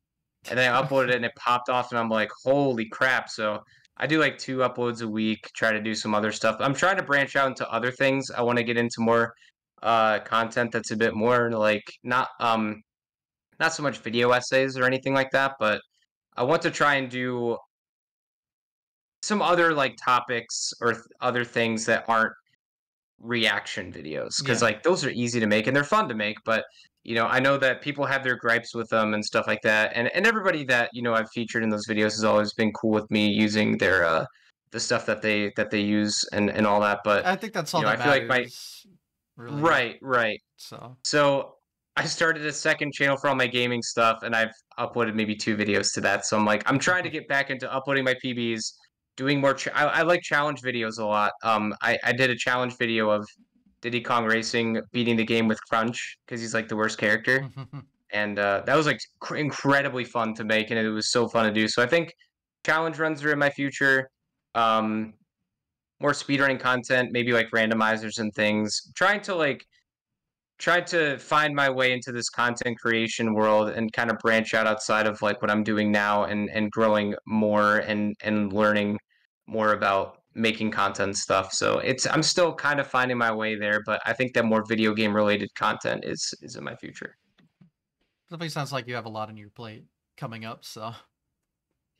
And then I uploaded it and it popped off and I'm like, holy crap. So I do like 2 uploads a week, try to do some other stuff. I'm trying to branch out into other things. I want to get into more content that's a bit more like not so much video essays or anything like that, but I want to try and do some other like topics or other things that aren't reaction videos because Yeah. like those are easy to make and they're fun to make, but I know that people have their gripes with them and stuff like that, and everybody that I've featured in those videos has always been cool with me using their the stuff that they use and all that, but I think that's all that I feel like my matters, really. right. So, So I started a second channel for all my gaming stuff, and I've uploaded maybe 2 videos to that. So I'm trying to get back into uploading my PBs, doing more. I like challenge videos a lot. I did a challenge video of Diddy Kong Racing beating the game with Crunch because he's like the worst character, and that was like incredibly fun to make, and it was so fun to do. So I think challenge runs are in my future. Um, More speedrunning content, maybe like randomizers and things. Tried to find my way into this content creation world and kind of branch out outside of like what I'm doing now and growing more and learning more about making content stuff. So I'm still kind of finding my way there, but I think that more video game related content is in my future. definitely sounds like you have a lot on your plate coming up, so.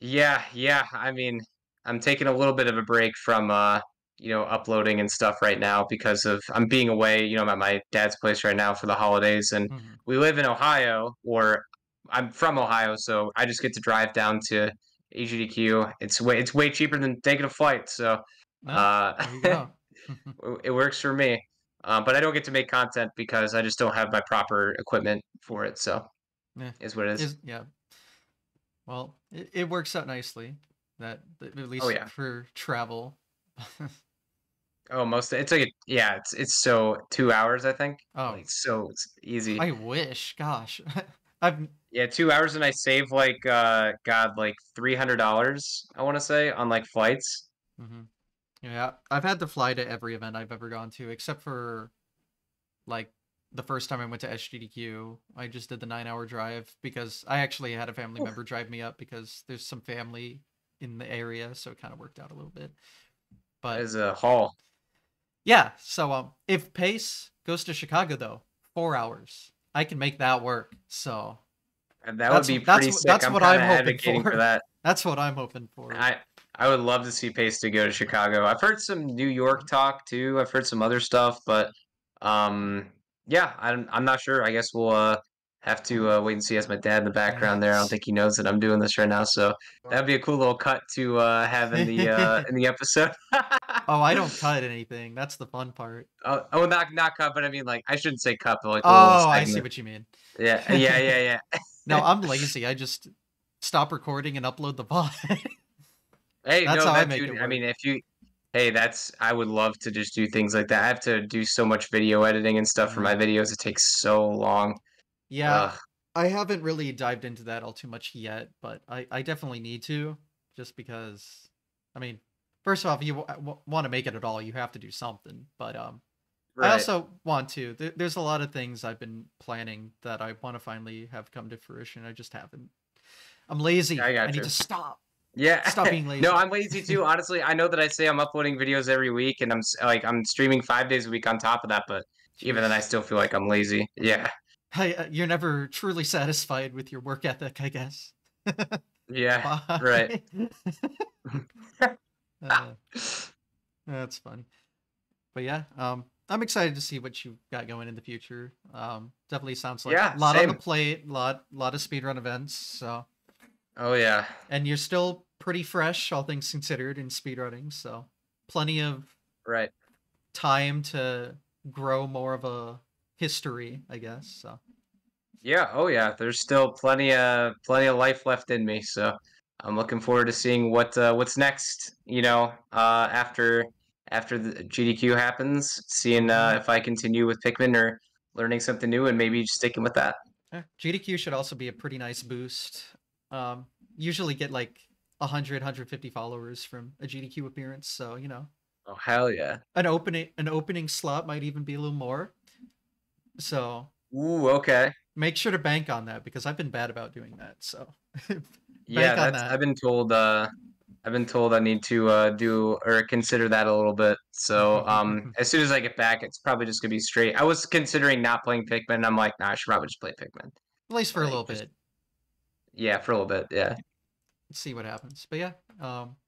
Yeah, yeah. I mean, I'm taking a little bit of a break from uploading and stuff right now because of I'm being away, I'm at my dad's place right now for the holidays and Mhm. we live in Ohio or I'm from Ohio, so I just get to drive down to AGDQ. It's way cheaper than taking a flight, so No, uh there you go. it works for me. But I don't get to make content because I just don't have my proper equipment for it. So Yeah. is what it is. Yeah. Well, it works out nicely. At Oh least yeah. for travel. Oh, it's like it's so 2 hours I think. Oh, Like so it's easy. I wish. Gosh, I've. Yeah, 2 hours and I save like God like $300 I want to say on like flights. Mhm. Yeah, I've had to fly to every event I've ever gone to, except for like the first time I went to SGDQ. I just did the 9 hour drive because I actually had a family Oof. member drive me up because there's some family in the area, so it kind of worked out a little bit. That But is a haul. yeah, so if Pace goes to Chicago though, 4 hours, I can make that work. So And that would be that's pretty sick. that's I'm what kind I'm of hoping advocating for for. that. That's what I'm hoping for. I I would love to see Pace to go to Chicago. I've heard some New York talk too. I've heard some other stuff, but um, yeah, I'm not sure. I guess we'll have to wait and see. As my dad in the background there, I don't think he knows that I'm doing this right now, so that'd be a cool little cut to have in the episode. Oh, I don't cut anything. That's the fun part. Not cut, but I mean like I shouldn't say cut, but like a little Oh, I see segment. what you mean. No, Yeah. I'm lazy. I just stop recording and upload the VOD. Hey, That's no, how I that make dude. it I work. mean, if you, hey, that's I would love to just do things like that. I have to do so much video editing and stuff for my Yeah. videos. It takes so long. Yeah, Ugh. I haven't really dived into that all too much yet, but I definitely need to, just because, I mean, first off, you want to make it at all, you have to do something. But I Right. also want to. There's a lot of things I've been planning that I want to finally have come to fruition. I just haven't. I'm lazy. I I got need you. to stop. Yeah. Stop being No, lazy. I'm lazy too. Honestly, I know that I say I'm uploading videos every week and I'm streaming 5 days a week on top of that, but even then I Jeez. still feel like I'm lazy. Yeah. You're never truly satisfied with your work ethic, I guess. Yeah. Right. Bye. uh, that's fun. But yeah, I'm excited to see what you've got going in the future. Definitely sounds like a Yeah, lot on the same. plate, lot of speedrun events. So, Oh yeah. and you're still pretty fresh, all things considered, in speedrunning. So, plenty of Right. time to grow more of a history, I guess. So, Yeah, oh yeah. There's still plenty of life left in me, so I'm looking forward to seeing what's next, after the GDQ happens, seeing mhm. if I continue with Pikmin or learning something new and maybe just sticking with that. GDQ should also be a pretty nice boost. Usually get like 100, 150 followers from a GDQ appearance. So Oh hell yeah. an opening slot might even be a little more. So Ooh, okay. make sure to bank on that because I've been bad about doing that. So Yeah, bank on that's that. I've been told I need to do or consider that a little bit. So as soon as I get back, it's probably just gonna be straight. I was considering not playing Pikmin. I'm like, nah, I should probably just play Pikmin. At least for a Like little just bit. yeah, for a little bit, yeah. Let's see what happens. But yeah,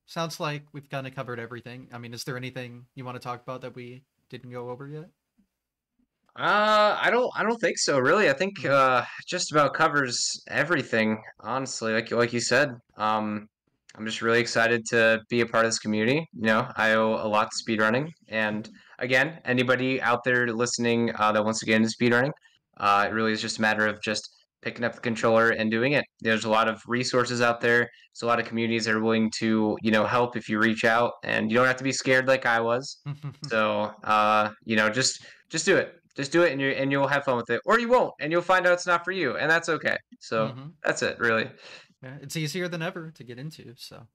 sounds like we've kind of covered everything. I mean, is there anything you want to talk about that we didn't go over yet? I don't think so, really. I think Hmm. just about covers everything, honestly. Like you said. I'm just really excited to be a part of this community. I owe a lot to speedrunning. And again, anybody out there listening that wants to get into speedrunning, it really is just a matter of just picking up the controller and doing it. There's a lot of resources out there. There's a lot of communities that are willing to, help if you reach out, and you don't have to be scared like I was. So, just do it. Just do it, and you'll have fun with it, or you won't, and you'll find out it's not for you, and that's okay. So Hmm. that's it, really. Yeah, it's easier than ever to get into. So,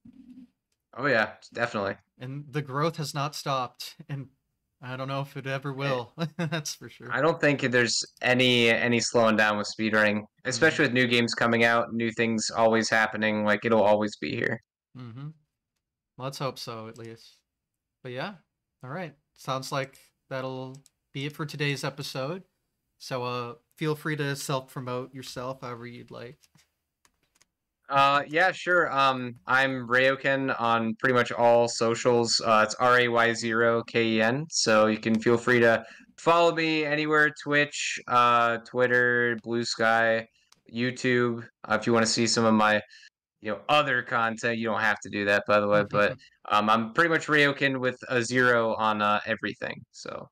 Oh yeah, definitely. and the growth has not stopped, and I don't know if it ever Eh, will. That's for sure. I don't think there's any slowing down with speedrunning, Hmm. especially with new games coming out, new things always happening. Like it'll always be here. Hmm. Let's hope so, at least. But yeah, all right. Sounds like that'll be it for today's episode. So, feel free to self-promote yourself however you'd like. Yeah, sure. I'm Ray0ken on pretty much all socials. It's Ray0Ken. So you can feel free to follow me anywhere: Twitch, Twitter, Blue Sky, YouTube. If you want to see some of my, other content, you don't have to do that, by the way. But I'm pretty much Ray0ken with a zero on everything. So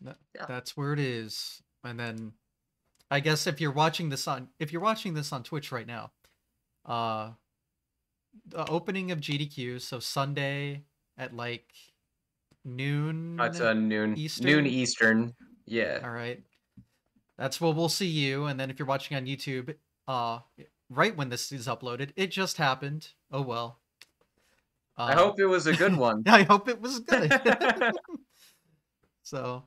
Yeah. That's where it is. And then I guess if you're watching this on Twitch right now, the opening of GDQ, so Sunday at like It's noon noon Eastern. Eastern. Yeah. All right. That's where we'll see you. And then if you're watching on YouTube, right when this is uploaded, it just happened. Oh well. I hope it was a good one. I hope it was good. So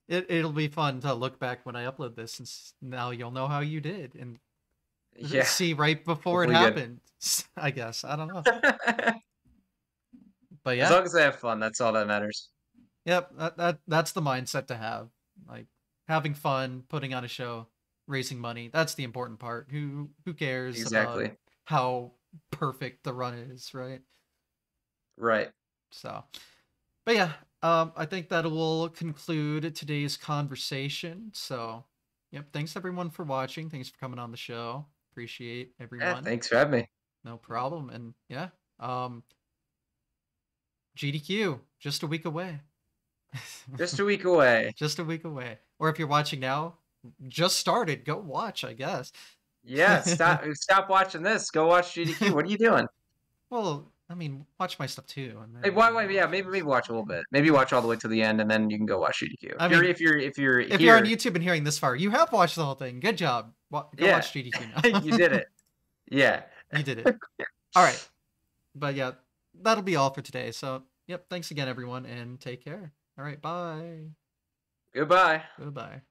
it'll be fun to look back when I upload this, and now you'll know how you did and Yeah. see right before Hopefully it good. happened. I guess I don't know, but As yeah, long as I have fun, that's all that matters. yep. That's the mindset to have. Like having fun, putting on a show, raising money. That's the important part. Who cares about Exactly. how perfect the run is, right? Right. So, but yeah, I think that will conclude today's conversation. So, yep, thanks everyone for watching. Thanks for coming on the show. Appreciate Yeah, everyone. thanks for having me. No problem. And yeah, GDQ just a week away. Just a week away. Just a week away. Or if you're watching now, just started. Go watch, I guess. Yeah, stop watching this. Go watch GDQ. What are you doing? Well, I mean, watch my stuff too. And Hey, then why, yeah, maybe watch a little bit. Maybe watch all the way to the end, and then you can go watch GDQ. I mean, if you're if here, you're on YouTube and hearing this far, you have watched the whole thing. Good job. Go yeah, watch GDQ now. you did it. Yeah, You did it. All right. But yeah, that'll be all for today. So, yep, thanks again, everyone, and take care. All right, bye. Goodbye. Goodbye.